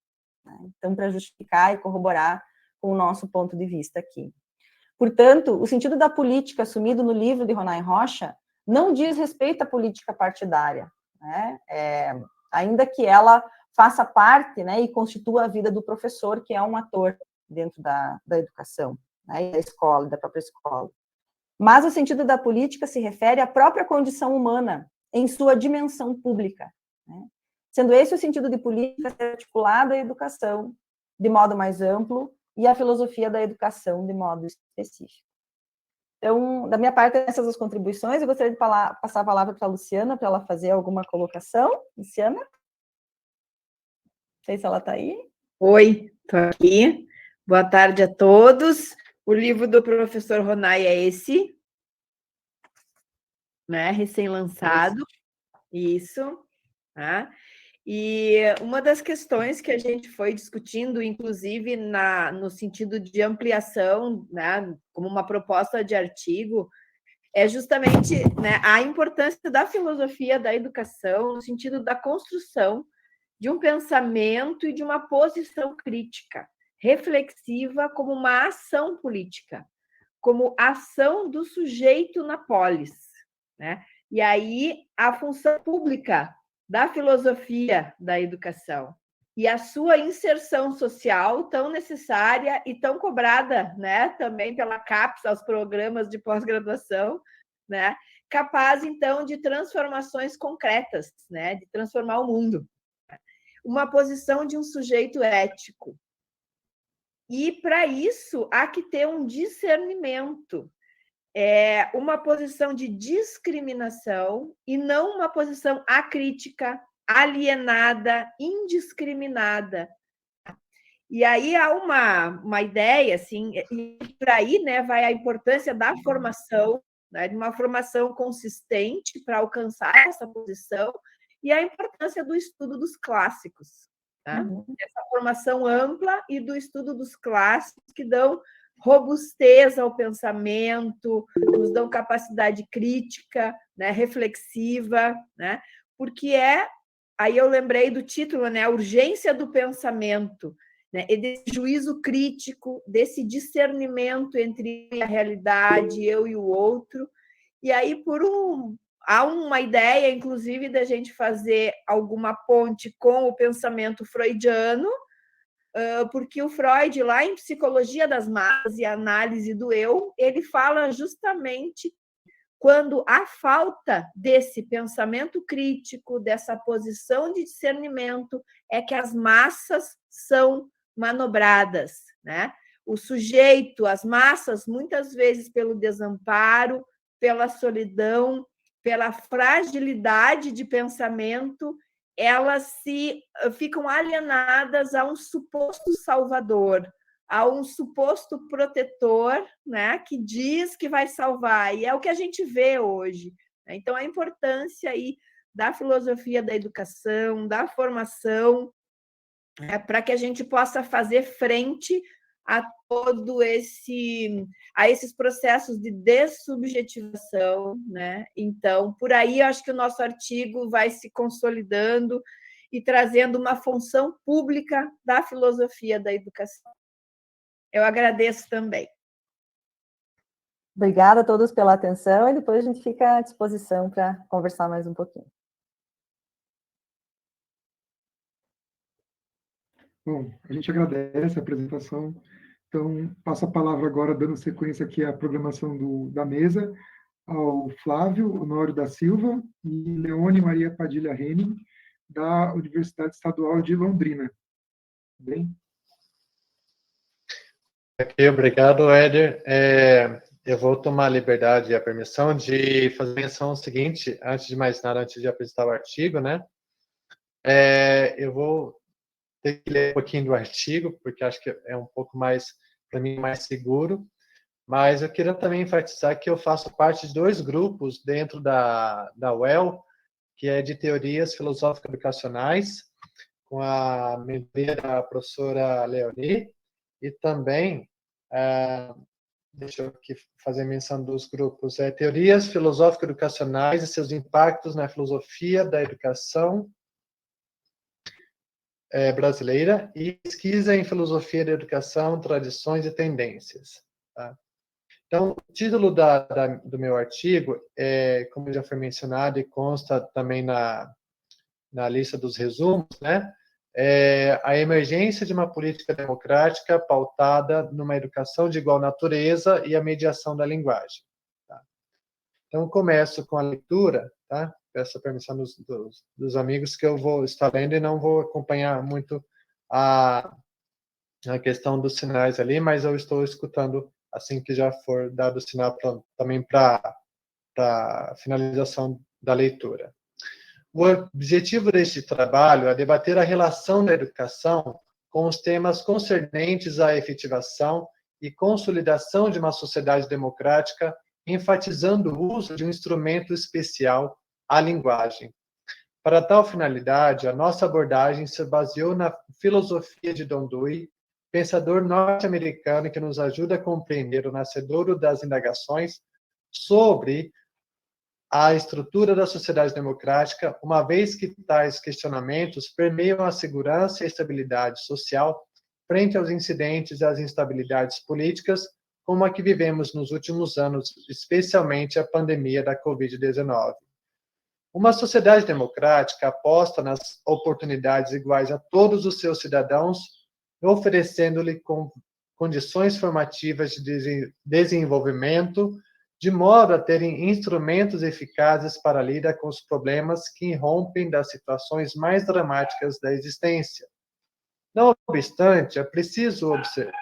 Então, para justificar e corroborar com o nosso ponto de vista aqui. Portanto, o sentido da política assumido no livro de Ronay Rocha não diz respeito à política partidária, né? Ainda que ela faça parte, né, e constitua a vida do professor, que é um ator dentro da educação, né, e da escola, da própria escola. Mas o sentido da política se refere à própria condição humana, em sua dimensão pública, né? Sendo esse o sentido de política ser articulado à educação de modo mais amplo e à filosofia da educação de modo específico. Então, da minha parte, essas as contribuições. Eu gostaria de passar a palavra para a Luciana, para ela fazer alguma colocação. Luciana? Não sei se ela está aí. Oi, estou aqui. Boa tarde a todos. O livro do professor Ronay é esse, né, recém-lançado, isso, tá? E uma das questões que a gente foi discutindo, inclusive no sentido de ampliação, né, como uma proposta de artigo, é justamente, né, a importância da filosofia da educação no sentido da construção de um pensamento e de uma posição crítica, reflexiva como uma ação política, como ação do sujeito na polis, né? E aí a função pública da filosofia da educação e a sua inserção social tão necessária e tão cobrada, né, também pela CAPES aos programas de pós-graduação, né, capaz, então, de transformações concretas, né, de transformar o mundo. Uma posição de um sujeito ético. E, para isso, há que ter um discernimento, uma posição de discriminação e não uma posição acrítica, alienada, indiscriminada. E aí há uma ideia, assim, e por aí, né, vai a importância da formação, né, de uma formação consistente para alcançar essa posição, e a importância do estudo dos clássicos, tá? Essa formação ampla e do estudo dos clássicos que dão robustez ao pensamento, nos dão capacidade crítica, né, reflexiva, né? Porque aí eu lembrei do título, né, a urgência do pensamento, né, e desse juízo crítico, desse discernimento entre a realidade, eu e o outro. E aí, há uma ideia, inclusive, da gente fazer alguma ponte com o pensamento freudiano, porque o Freud, lá em Psicologia das Massas e Análise do Eu, ele fala justamente quando há falta desse pensamento crítico, dessa posição de discernimento, é que as massas são manobradas, né? O sujeito, as massas, muitas vezes pelo desamparo, pela solidão, pela fragilidade de pensamento, elas ficam alienadas a um suposto salvador, a um suposto protetor, né, que diz que vai salvar, e é o que a gente vê hoje. Então, a importância aí da filosofia da educação, da formação, para que a gente possa fazer frente a esses processos de dessubjetivação, né? Então, por aí, eu acho que o nosso artigo vai se consolidando e trazendo uma função pública da filosofia da educação. Eu agradeço também. Obrigada a todos pela atenção e depois a gente fica à disposição para conversar mais um pouquinho. Bom, a gente agradece a apresentação. Então, passo a palavra agora, dando sequência aqui à programação da mesa, ao Flávio Honório da Silva e Leone Maria Padilha Henning, da Universidade Estadual de Londrina. Bem? Ok, obrigado, Éder. Eu vou tomar a liberdade e a permissão de fazer menção ao seguinte, antes de mais nada, antes de apresentar o artigo, né? Eu vou ter que ler um pouquinho do artigo, porque acho que é um pouco mais, para mim, mais seguro. Mas eu queria também enfatizar que eu faço parte de 2 grupos dentro da UEL, que é de teorias filosóficas educacionais, com a mentoria da professora Leoni, e também, deixa eu aqui fazer menção dos grupos, teorias filosóficas educacionais e seus impactos na filosofia da educação brasileira e pesquisa em filosofia da educação, tradições e tendências. Tá? Então, o título do meu artigo, como já foi mencionado e consta também na lista dos resumos, né? A emergência de uma política democrática pautada numa educação de igual natureza e a mediação da linguagem. Tá? Então, começo com a leitura, tá? Peço a permissão dos amigos que eu vou estar lendo e não vou acompanhar muito a questão dos sinais ali, mas eu estou escutando assim que já for dado o sinal também para a finalização da leitura. O objetivo deste trabalho é debater a relação da educação com os temas concernentes à efetivação e consolidação de uma sociedade democrática, enfatizando o uso de um instrumento especial, a linguagem. Para tal finalidade, a nossa abordagem se baseou na filosofia de Don Dewey, pensador norte-americano que nos ajuda a compreender o nascedouro das indagações sobre a estrutura da sociedade democrática, uma vez que tais questionamentos permeiam a segurança e a estabilidade social frente aos incidentes e às instabilidades políticas, como a que vivemos nos últimos anos, especialmente a pandemia da Covid-19. Uma sociedade democrática aposta nas oportunidades iguais a todos os seus cidadãos, oferecendo-lhe condições formativas de desenvolvimento, de modo a terem instrumentos eficazes para lidar com os problemas que irrompem das situações mais dramáticas da existência. Não obstante, é preciso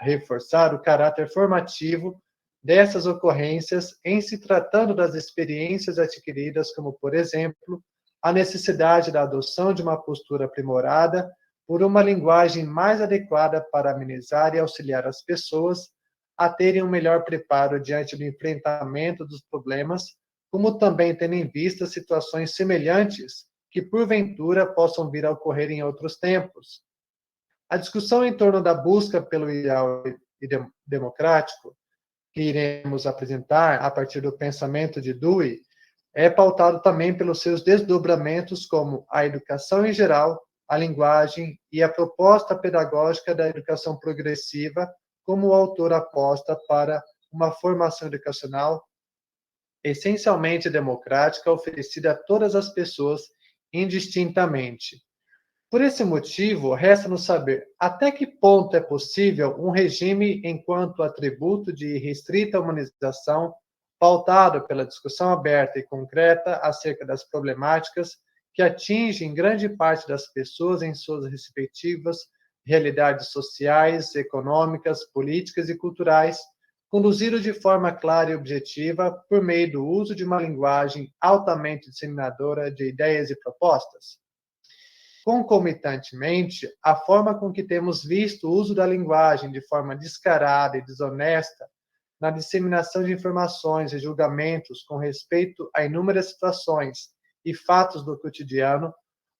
reforçar o caráter formativo dessas ocorrências em se tratando das experiências adquiridas, como, por exemplo, a necessidade da adoção de uma postura aprimorada por uma linguagem mais adequada para amenizar e auxiliar as pessoas a terem um melhor preparo diante do enfrentamento dos problemas, como também tendo em vista situações semelhantes que, porventura, possam vir a ocorrer em outros tempos. A discussão em torno da busca pelo ideal democrático, que iremos apresentar a partir do pensamento de Dewey, é pautado também pelos seus desdobramentos como a educação em geral, a linguagem e a proposta pedagógica da educação progressiva, como o autor aposta para uma formação educacional essencialmente democrática oferecida a todas as pessoas indistintamente. Por esse motivo, resta-nos saber até que ponto é possível um regime enquanto atributo de restrita humanização, pautado pela discussão aberta e concreta acerca das problemáticas que atingem grande parte das pessoas em suas respectivas realidades sociais, econômicas, políticas e culturais, conduzido de forma clara e objetiva por meio do uso de uma linguagem altamente disseminadora de ideias e propostas. Concomitantemente, a forma com que temos visto o uso da linguagem de forma descarada e desonesta na disseminação de informações e julgamentos com respeito a inúmeras situações e fatos do cotidiano,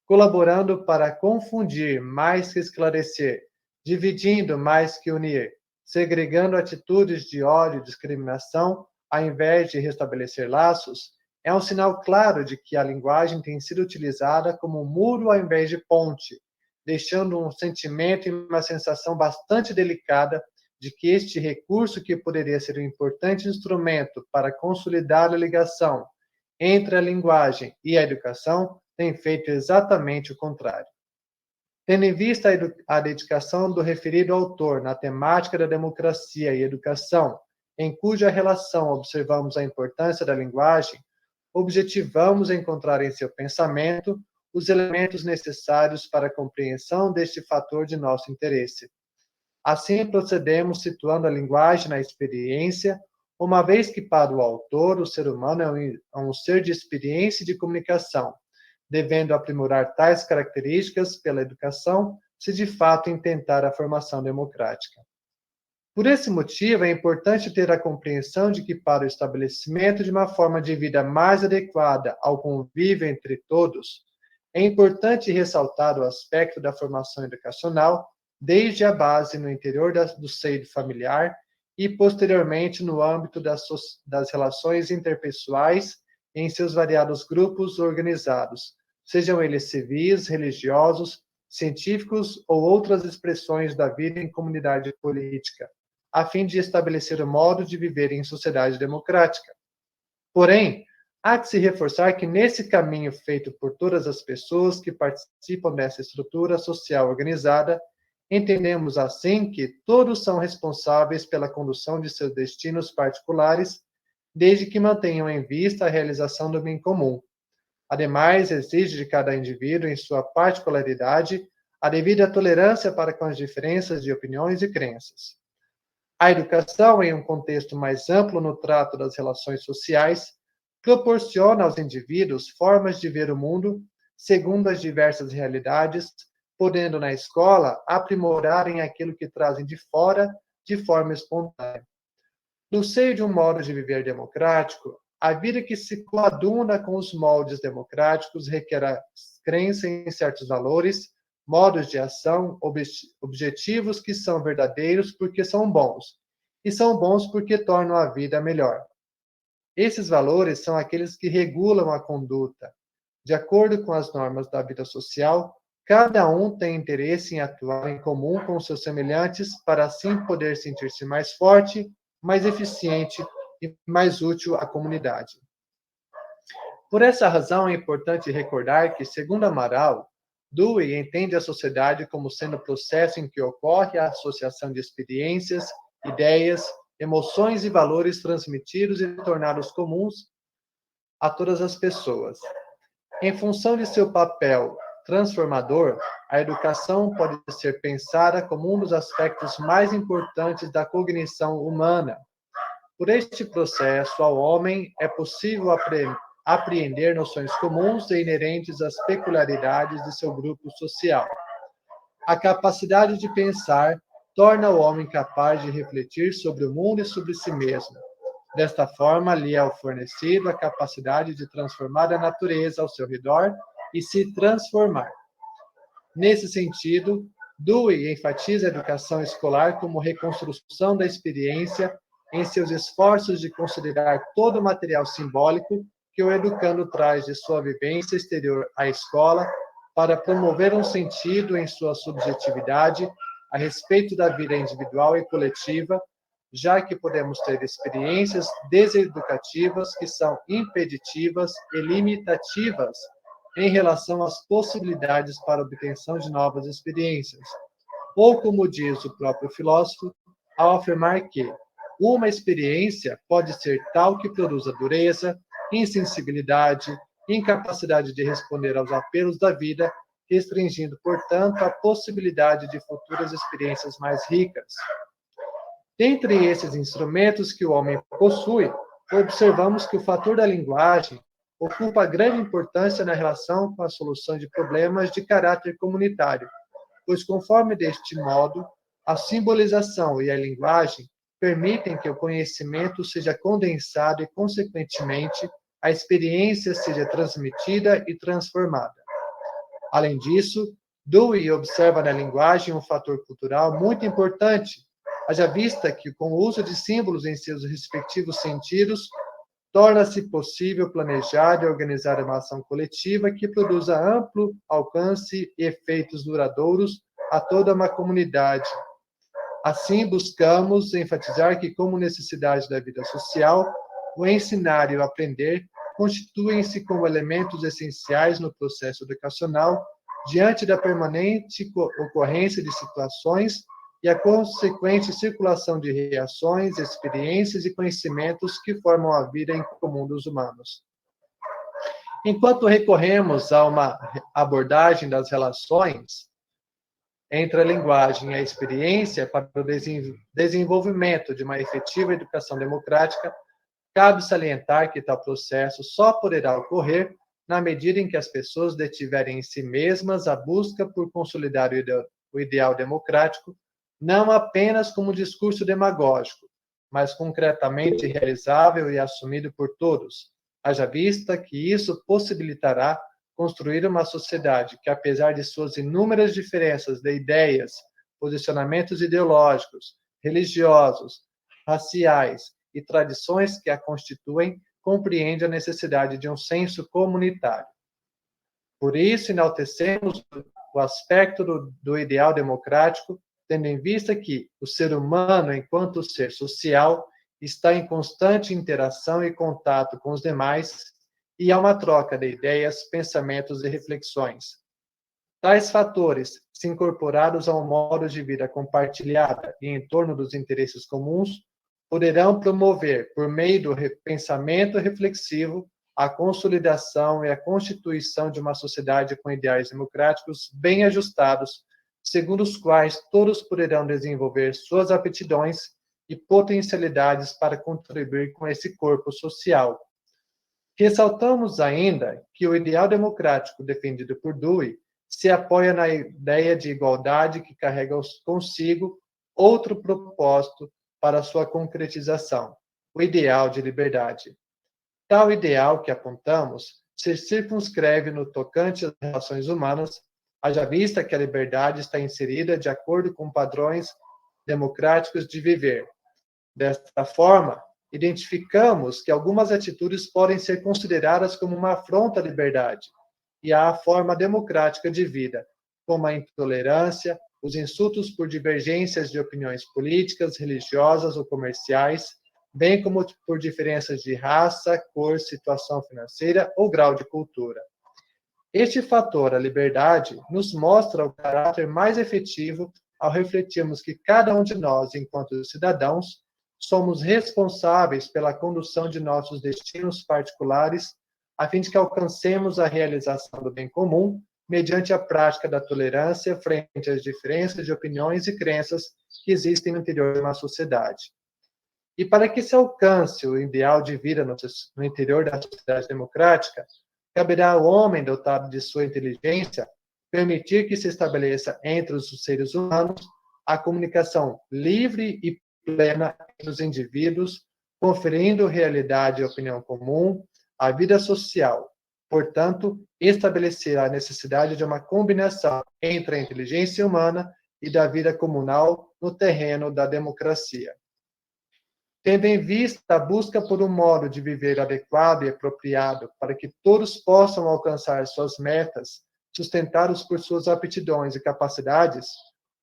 colaborando para confundir mais que esclarecer, dividindo mais que unir, segregando atitudes de ódio e discriminação, ao invés de restabelecer laços, é um sinal claro de que a linguagem tem sido utilizada como um muro ao invés de ponte, deixando um sentimento e uma sensação bastante delicada de que este recurso, que poderia ser um importante instrumento para consolidar a ligação entre a linguagem e a educação, tem feito exatamente o contrário. Tendo em vista a dedicação do referido autor na temática da democracia e educação, em cuja relação observamos a importância da linguagem, objetivamos encontrar em seu pensamento os elementos necessários para a compreensão deste fator de nosso interesse. Assim procedemos situando a linguagem na experiência, uma vez que para o autor o ser humano é um ser de experiência e de comunicação, devendo aprimorar tais características pela educação, se de fato intentar a formação democrática. Por esse motivo, é importante ter a compreensão de que, para o estabelecimento de uma forma de vida mais adequada ao convívio entre todos, é importante ressaltar o aspecto da formação educacional, desde a base no interior do seio familiar e, posteriormente, no âmbito das relações interpessoais em seus variados grupos organizados, sejam eles civis, religiosos, científicos ou outras expressões da vida em comunidade política, a fim de estabelecer o modo de viver em sociedade democrática. Porém, há que se reforçar que nesse caminho feito por todas as pessoas que participam dessa estrutura social organizada, entendemos assim que todos são responsáveis pela condução de seus destinos particulares, desde que mantenham em vista a realização do bem comum. Ademais, exige de cada indivíduo, em sua particularidade, a devida tolerância para com as diferenças de opiniões e crenças. A educação, em um contexto mais amplo no trato das relações sociais, proporciona aos indivíduos formas de ver o mundo segundo as diversas realidades, podendo na escola aprimorarem aquilo que trazem de fora de forma espontânea. No seio de um modo de viver democrático, a vida que se coaduna com os moldes democráticos requer a crença em certos valores, modos de ação, objetivos que são verdadeiros porque são bons, e são bons porque tornam a vida melhor. Esses valores são aqueles que regulam a conduta. De acordo com as normas da vida social, cada um tem interesse em atuar em comum com seus semelhantes para assim poder sentir-se mais forte, mais eficiente e mais útil à comunidade. Por essa razão, é importante recordar que, segundo Amaral, Dewey entende a sociedade como sendo o processo em que ocorre a associação de experiências, ideias, emoções e valores transmitidos e tornados comuns a todas as pessoas. Em função de seu papel transformador, a educação pode ser pensada como um dos aspectos mais importantes da cognição humana. Por este processo, ao homem é possível apreender noções comuns e inerentes às peculiaridades de seu grupo social. A capacidade de pensar torna o homem capaz de refletir sobre o mundo e sobre si mesmo. Desta forma, lhe é fornecido a capacidade de transformar a natureza ao seu redor e se transformar. Nesse sentido, Dewey enfatiza a educação escolar como reconstrução da experiência em seus esforços de considerar todo o material simbólico que o educando traz de sua vivência exterior à escola para promover um sentido em sua subjetividade a respeito da vida individual e coletiva, já que podemos ter experiências deseducativas que são impeditivas e limitativas em relação às possibilidades para a obtenção de novas experiências. Ou, como diz o próprio filósofo, ao afirmar que uma experiência pode ser tal que produza dureza, insensibilidade, incapacidade de responder aos apelos da vida, restringindo, portanto, a possibilidade de futuras experiências mais ricas. Dentre esses instrumentos que o homem possui, observamos que o fator da linguagem ocupa grande importância na relação com a solução de problemas de caráter comunitário, pois, conforme deste modo, a simbolização e a linguagem permitem que o conhecimento seja condensado e, consequentemente, a experiência seja transmitida e transformada. Além disso, Dewey observa na linguagem um fator cultural muito importante, haja vista que, com o uso de símbolos em seus respectivos sentidos, torna-se possível planejar e organizar uma ação coletiva que produza amplo alcance e efeitos duradouros a toda uma comunidade. Assim, buscamos enfatizar que, como necessidade da vida social, o ensinar e o aprender constituem-se como elementos essenciais no processo educacional, diante da permanente ocorrência de situações e a consequente circulação de reações, experiências e conhecimentos que formam a vida em comum dos humanos. Enquanto recorremos a uma abordagem das relações entre a linguagem e a experiência para o desenvolvimento de uma efetiva educação democrática, cabe salientar que tal processo só poderá ocorrer na medida em que as pessoas detiverem em si mesmas a busca por consolidar o ideal democrático, não apenas como discurso demagógico, mas concretamente realizável e assumido por todos, haja vista que isso possibilitará construir uma sociedade que, apesar de suas inúmeras diferenças de ideias, posicionamentos ideológicos, religiosos, raciais e tradições que a constituem, compreende a necessidade de um senso comunitário. Por isso, enaltecemos o aspecto do ideal democrático, tendo em vista que o ser humano, enquanto ser social, está em constante interação e contato com os demais, e há uma troca de ideias, pensamentos e reflexões. Tais fatores, se incorporados a um modo de vida compartilhada e em torno dos interesses comuns, poderão promover, por meio do pensamento reflexivo, a consolidação e a constituição de uma sociedade com ideais democráticos bem ajustados, segundo os quais todos poderão desenvolver suas aptidões e potencialidades para contribuir com esse corpo social. Ressaltamos ainda que o ideal democrático defendido por Dewey se apoia na ideia de igualdade que carrega consigo outro propósito para sua concretização, o ideal de liberdade. Tal ideal que apontamos se circunscreve no tocante às relações humanas, haja vista que a liberdade está inserida de acordo com padrões democráticos de viver. Desta forma, identificamos que algumas atitudes podem ser consideradas como uma afronta à liberdade e à forma democrática de vida, como a intolerância, os insultos por divergências de opiniões políticas, religiosas ou comerciais, bem como por diferenças de raça, cor, situação financeira ou grau de cultura. Este fator, a liberdade, nos mostra o caráter mais efetivo ao refletirmos que cada um de nós, enquanto cidadãos, somos responsáveis pela condução de nossos destinos particulares, a fim de que alcancemos a realização do bem comum, mediante a prática da tolerância frente às diferenças de opiniões e crenças que existem no interior de uma sociedade. E para que se alcance o ideal de vida no interior da sociedade democrática, caberá ao homem, dotado de sua inteligência, permitir que se estabeleça entre os seres humanos a comunicação livre e plena entre os indivíduos, conferindo realidade e opinião comum à vida social. Portanto, estabelecer a necessidade de uma combinação entre a inteligência humana e da vida comunal no terreno da democracia. Tendo em vista a busca por um modo de viver adequado e apropriado para que todos possam alcançar suas metas, sustentados por suas aptidões e capacidades,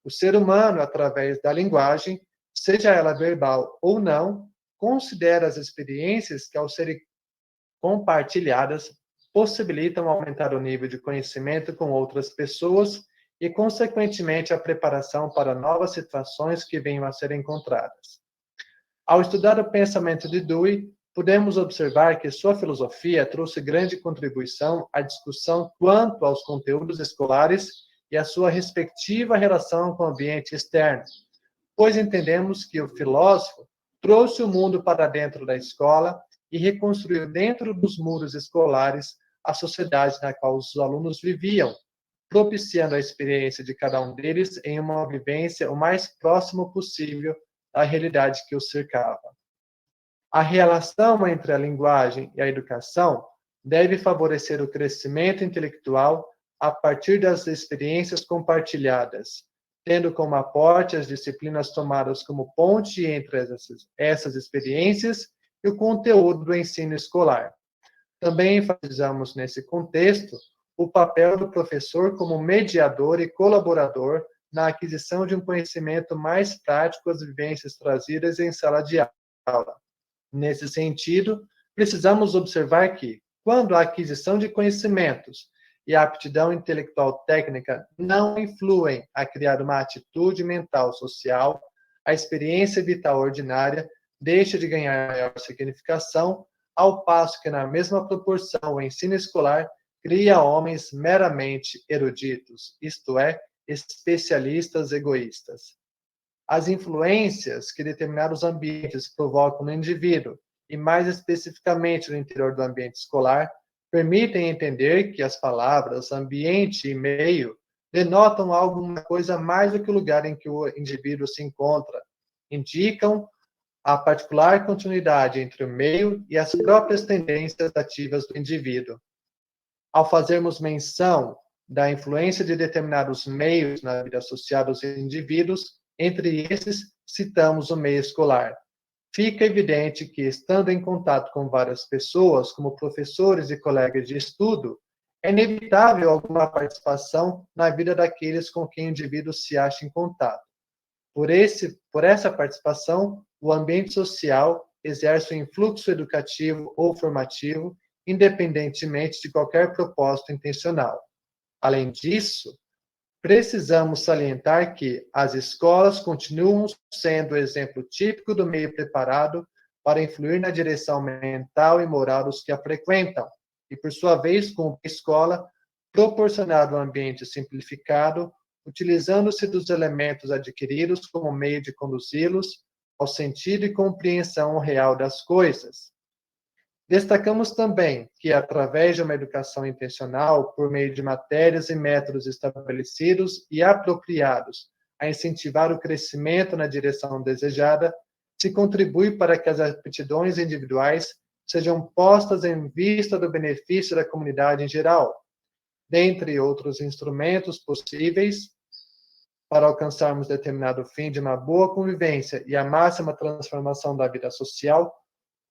o ser humano, através da linguagem, seja ela verbal ou não, considera as experiências que, ao serem compartilhadas, possibilitam aumentar o nível de conhecimento com outras pessoas e, consequentemente, a preparação para novas situações que venham a ser encontradas. Ao estudar o pensamento de Dewey, podemos observar que sua filosofia trouxe grande contribuição à discussão quanto aos conteúdos escolares e à sua respectiva relação com o ambiente externo, pois entendemos que o filósofo trouxe o mundo para dentro da escola e reconstruiu dentro dos muros escolares a sociedade na qual os alunos viviam, propiciando a experiência de cada um deles em uma vivência o mais próximo possível da realidade que os cercava. A relação entre a linguagem e a educação deve favorecer o crescimento intelectual a partir das experiências compartilhadas, tendo como aporte as disciplinas tomadas como ponte entre essas experiências e o conteúdo do ensino escolar. Também enfatizamos nesse contexto o papel do professor como mediador e colaborador na aquisição de um conhecimento mais prático às vivências trazidas em sala de aula. Nesse sentido, precisamos observar que, quando a aquisição de conhecimentos e a aptidão intelectual técnica não influem a criar uma atitude mental social, a experiência vital ordinária deixa de ganhar maior significação, ao passo que, na mesma proporção, o ensino escolar cria homens meramente eruditos, isto é, especialistas egoístas. As influências que determinados ambientes provocam no indivíduo, e mais especificamente no interior do ambiente escolar, permitem entender que as palavras ambiente e meio denotam alguma coisa mais do que o lugar em que o indivíduo se encontra, indicam a particular continuidade entre o meio e as próprias tendências ativas do indivíduo. Ao fazermos menção da influência de determinados meios na vida social dos indivíduos, entre esses, citamos o meio escolar. Fica evidente que, estando em contato com várias pessoas, como professores e colegas de estudo, é inevitável alguma participação na vida daqueles com quem o indivíduo se acha em contato. Por essa participação, o ambiente social exerce um influxo educativo ou formativo, independentemente de qualquer propósito intencional. Além disso, precisamos salientar que as escolas continuam sendo o exemplo típico do meio preparado para influir na direção mental e moral dos que a frequentam, e, por sua vez, com a escola, proporcionar um ambiente simplificado, utilizando-se dos elementos adquiridos como meio de conduzi-los ao sentido e compreensão real das coisas. Destacamos também que, através de uma educação intencional, por meio de matérias e métodos estabelecidos e apropriados a incentivar o crescimento na direção desejada, se contribui para que as aptidões individuais sejam postas em vista do benefício da comunidade em geral. Dentre outros instrumentos possíveis para alcançarmos determinado fim de uma boa convivência e a máxima transformação da vida social,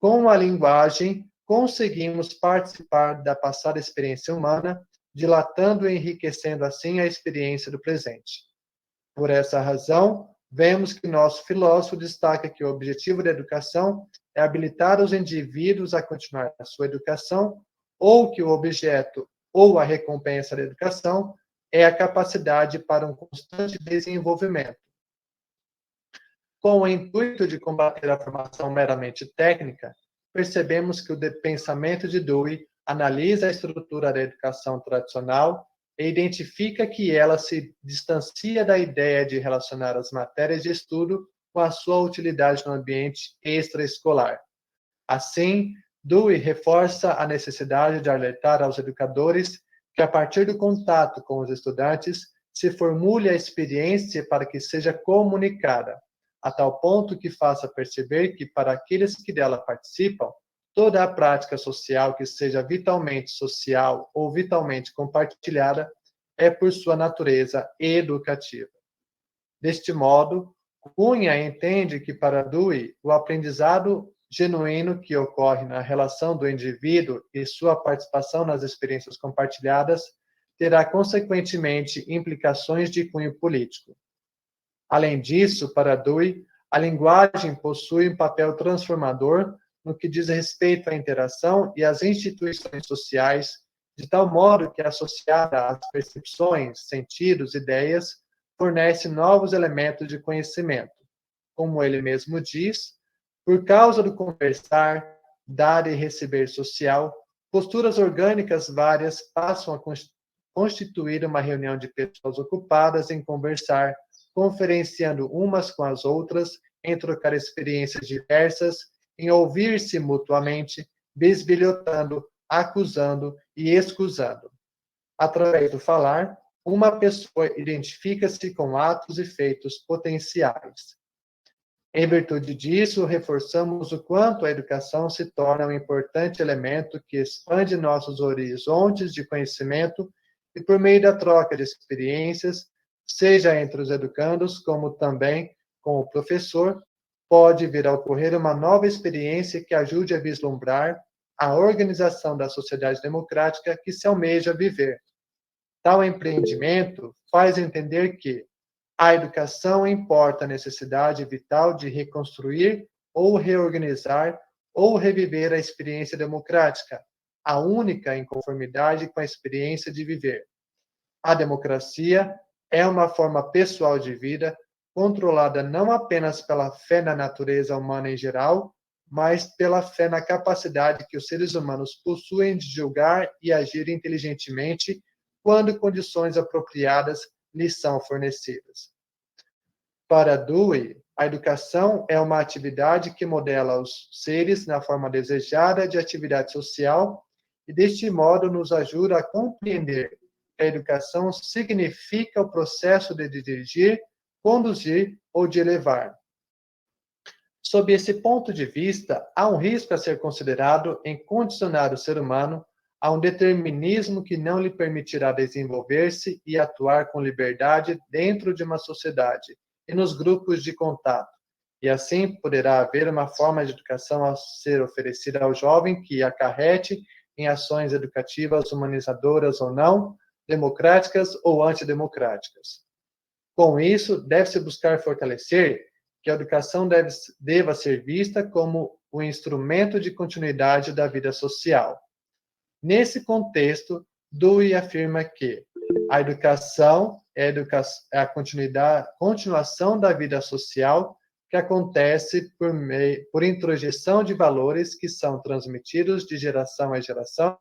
com a linguagem, conseguimos participar da passada experiência humana, dilatando e enriquecendo assim a experiência do presente. Por essa razão, vemos que nosso filósofo destaca que o objetivo da educação é habilitar os indivíduos a continuar a sua educação, ou que o objeto ou a recompensa da educação é a capacidade para um constante desenvolvimento. Com o intuito de combater a formação meramente técnica, percebemos que o pensamento de Dewey analisa a estrutura da educação tradicional e identifica que ela se distancia da ideia de relacionar as matérias de estudo com a sua utilidade no ambiente extraescolar. Assim, Dewey reforça a necessidade de alertar aos educadores que, a partir do contato com os estudantes, se formule a experiência para que seja comunicada, a tal ponto que faça perceber que, para aqueles que dela participam, toda a prática social que seja vitalmente social ou vitalmente compartilhada é, por sua natureza, educativa. Deste modo, Cunha entende que, para Dewey, o aprendizado genuíno que ocorre na relação do indivíduo e sua participação nas experiências compartilhadas terá, consequentemente, implicações de cunho político. Além disso, para Dewey, a linguagem possui um papel transformador no que diz respeito à interação e às instituições sociais, de tal modo que, associada às percepções, sentidos, ideias, fornece novos elementos de conhecimento. Como ele mesmo diz, por causa do conversar, dar e receber social, posturas orgânicas várias passam a constituir uma reunião de pessoas ocupadas em conversar, conferenciando umas com as outras, em trocar experiências diversas, em ouvir-se mutuamente, bisbilhotando, acusando e excusando. Através do falar, uma pessoa identifica-se com atos e feitos potenciais. Em virtude disso, reforçamos o quanto a educação se torna um importante elemento que expande nossos horizontes de conhecimento e, por meio da troca de experiências, seja entre os educandos, como também com o professor, pode vir a ocorrer uma nova experiência que ajude a vislumbrar a organização da sociedade democrática que se almeja viver. Tal empreendimento faz entender que a educação importa a necessidade vital de reconstruir ou reorganizar ou reviver a experiência democrática, a única em conformidade com a experiência de viver. A democracia é uma forma pessoal de vida, controlada não apenas pela fé na natureza humana em geral, mas pela fé na capacidade que os seres humanos possuem de julgar e agir inteligentemente quando condições apropriadas lhes são fornecidas. Para Dewey, a educação é uma atividade que modela os seres na forma desejada de atividade social e, deste modo, nos ajuda a compreender que a educação significa o processo de dirigir, conduzir ou de elevar. Sob esse ponto de vista, há um risco a ser considerado em condicionar o ser humano a um determinismo que não lhe permitirá desenvolver-se e atuar com liberdade dentro de uma sociedade e nos grupos de contato. E assim poderá haver uma forma de educação a ser oferecida ao jovem que acarrete em ações educativas humanizadoras ou não, democráticas ou antidemocráticas. Com isso, deve-se buscar fortalecer que a educação deva ser vista como um instrumento de continuidade da vida social. Nesse contexto, Dewey afirma que a educação é a continuação da vida social que acontece por introjeção de valores que são transmitidos de geração em geração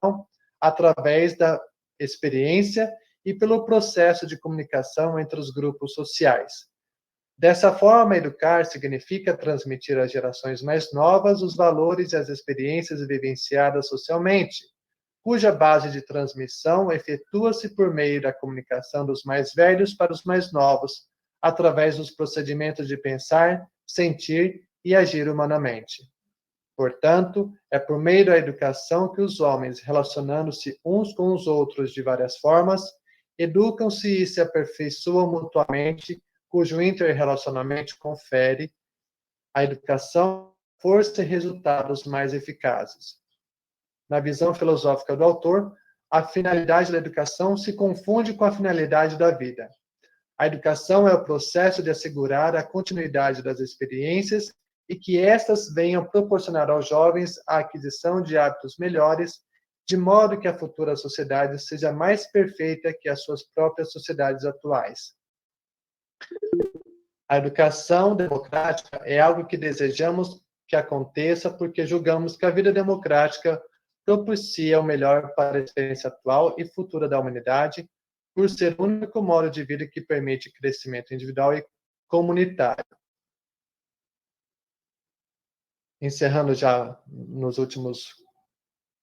através da experiência e pelo processo de comunicação entre os grupos sociais. Dessa forma, educar significa transmitir às gerações mais novas os valores e as experiências vivenciadas socialmente, cuja base de transmissão efetua-se por meio da comunicação dos mais velhos para os mais novos, através dos procedimentos de pensar, sentir e agir humanamente. Portanto, é por meio da educação que os homens, relacionando-se uns com os outros de várias formas, educam-se e se aperfeiçoam mutuamente, cujo interrelacionamento confere à educação força e resultados mais eficazes. Na visão filosófica do autor, a finalidade da educação se confunde com a finalidade da vida. A educação é o processo de assegurar a continuidade das experiências e que estas venham proporcionar aos jovens a aquisição de hábitos melhores, de modo que a futura sociedade seja mais perfeita que as suas próprias sociedades atuais. A educação democrática é algo que desejamos que aconteça porque julgamos que a vida democrática propicia o melhor para a experiência atual e futura da humanidade, por ser o único modo de vida que permite crescimento individual e comunitário. Encerrando já nos últimos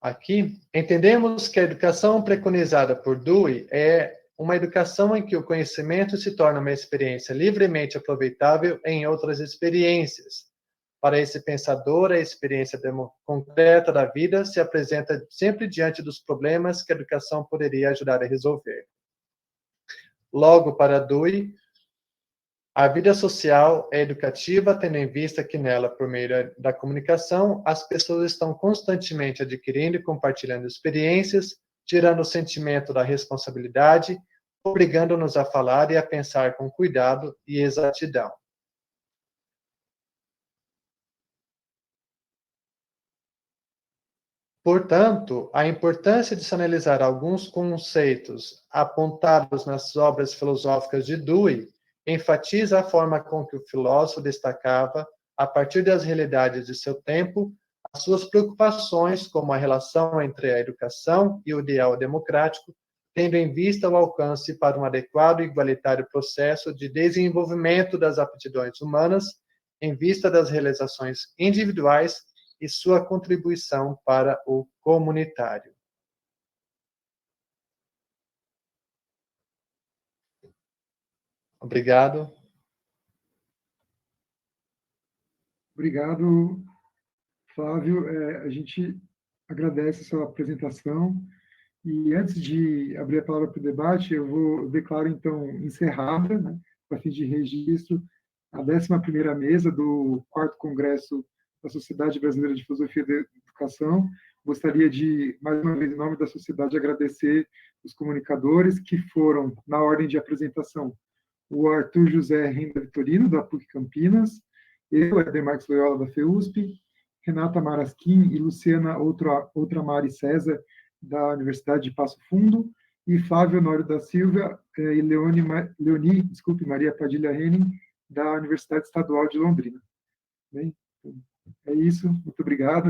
aqui, entendemos que a educação preconizada por Dewey é uma educação em que o conhecimento se torna uma experiência livremente aproveitável em outras experiências. Para esse pensador, a experiência concreta da vida se apresenta sempre diante dos problemas que a educação poderia ajudar a resolver. Logo, para Dewey, a vida social é educativa, tendo em vista que nela, por meio da comunicação, as pessoas estão constantemente adquirindo e compartilhando experiências, gerando o sentimento da responsabilidade, obrigando-nos a falar e a pensar com cuidado e exatidão. Portanto, a importância de se analisar alguns conceitos apontados nas obras filosóficas de Dewey enfatiza a forma com que o filósofo destacava, a partir das realidades de seu tempo, as suas preocupações como a relação entre a educação e o ideal democrático, tendo em vista o alcance para um adequado e igualitário processo de desenvolvimento das aptidões humanas, em vista das realizações individuais e sua contribuição para o comunitário. Obrigado. Obrigado, Flávio. A gente agradece a sua apresentação. E antes de abrir a palavra para o debate, eu declaro, então, encerrada, né, para fim de registro, a 11ª mesa do 4º Congresso da Sociedade Brasileira de Filosofia da Educação. Gostaria de, mais uma vez, em nome da sociedade, agradecer os comunicadores que foram, na ordem de apresentação, o Arthur José Renda Vitorino, da PUC Campinas, eu, Eder Marques Loyola, da FEUSP, Renata Marasquim e Luciana Outramari César, da Universidade de Passo Fundo, e Flávio Honório da Silva e Leoni Maria Padilha Henning, da Universidade Estadual de Londrina. Bem, é isso, muito obrigado.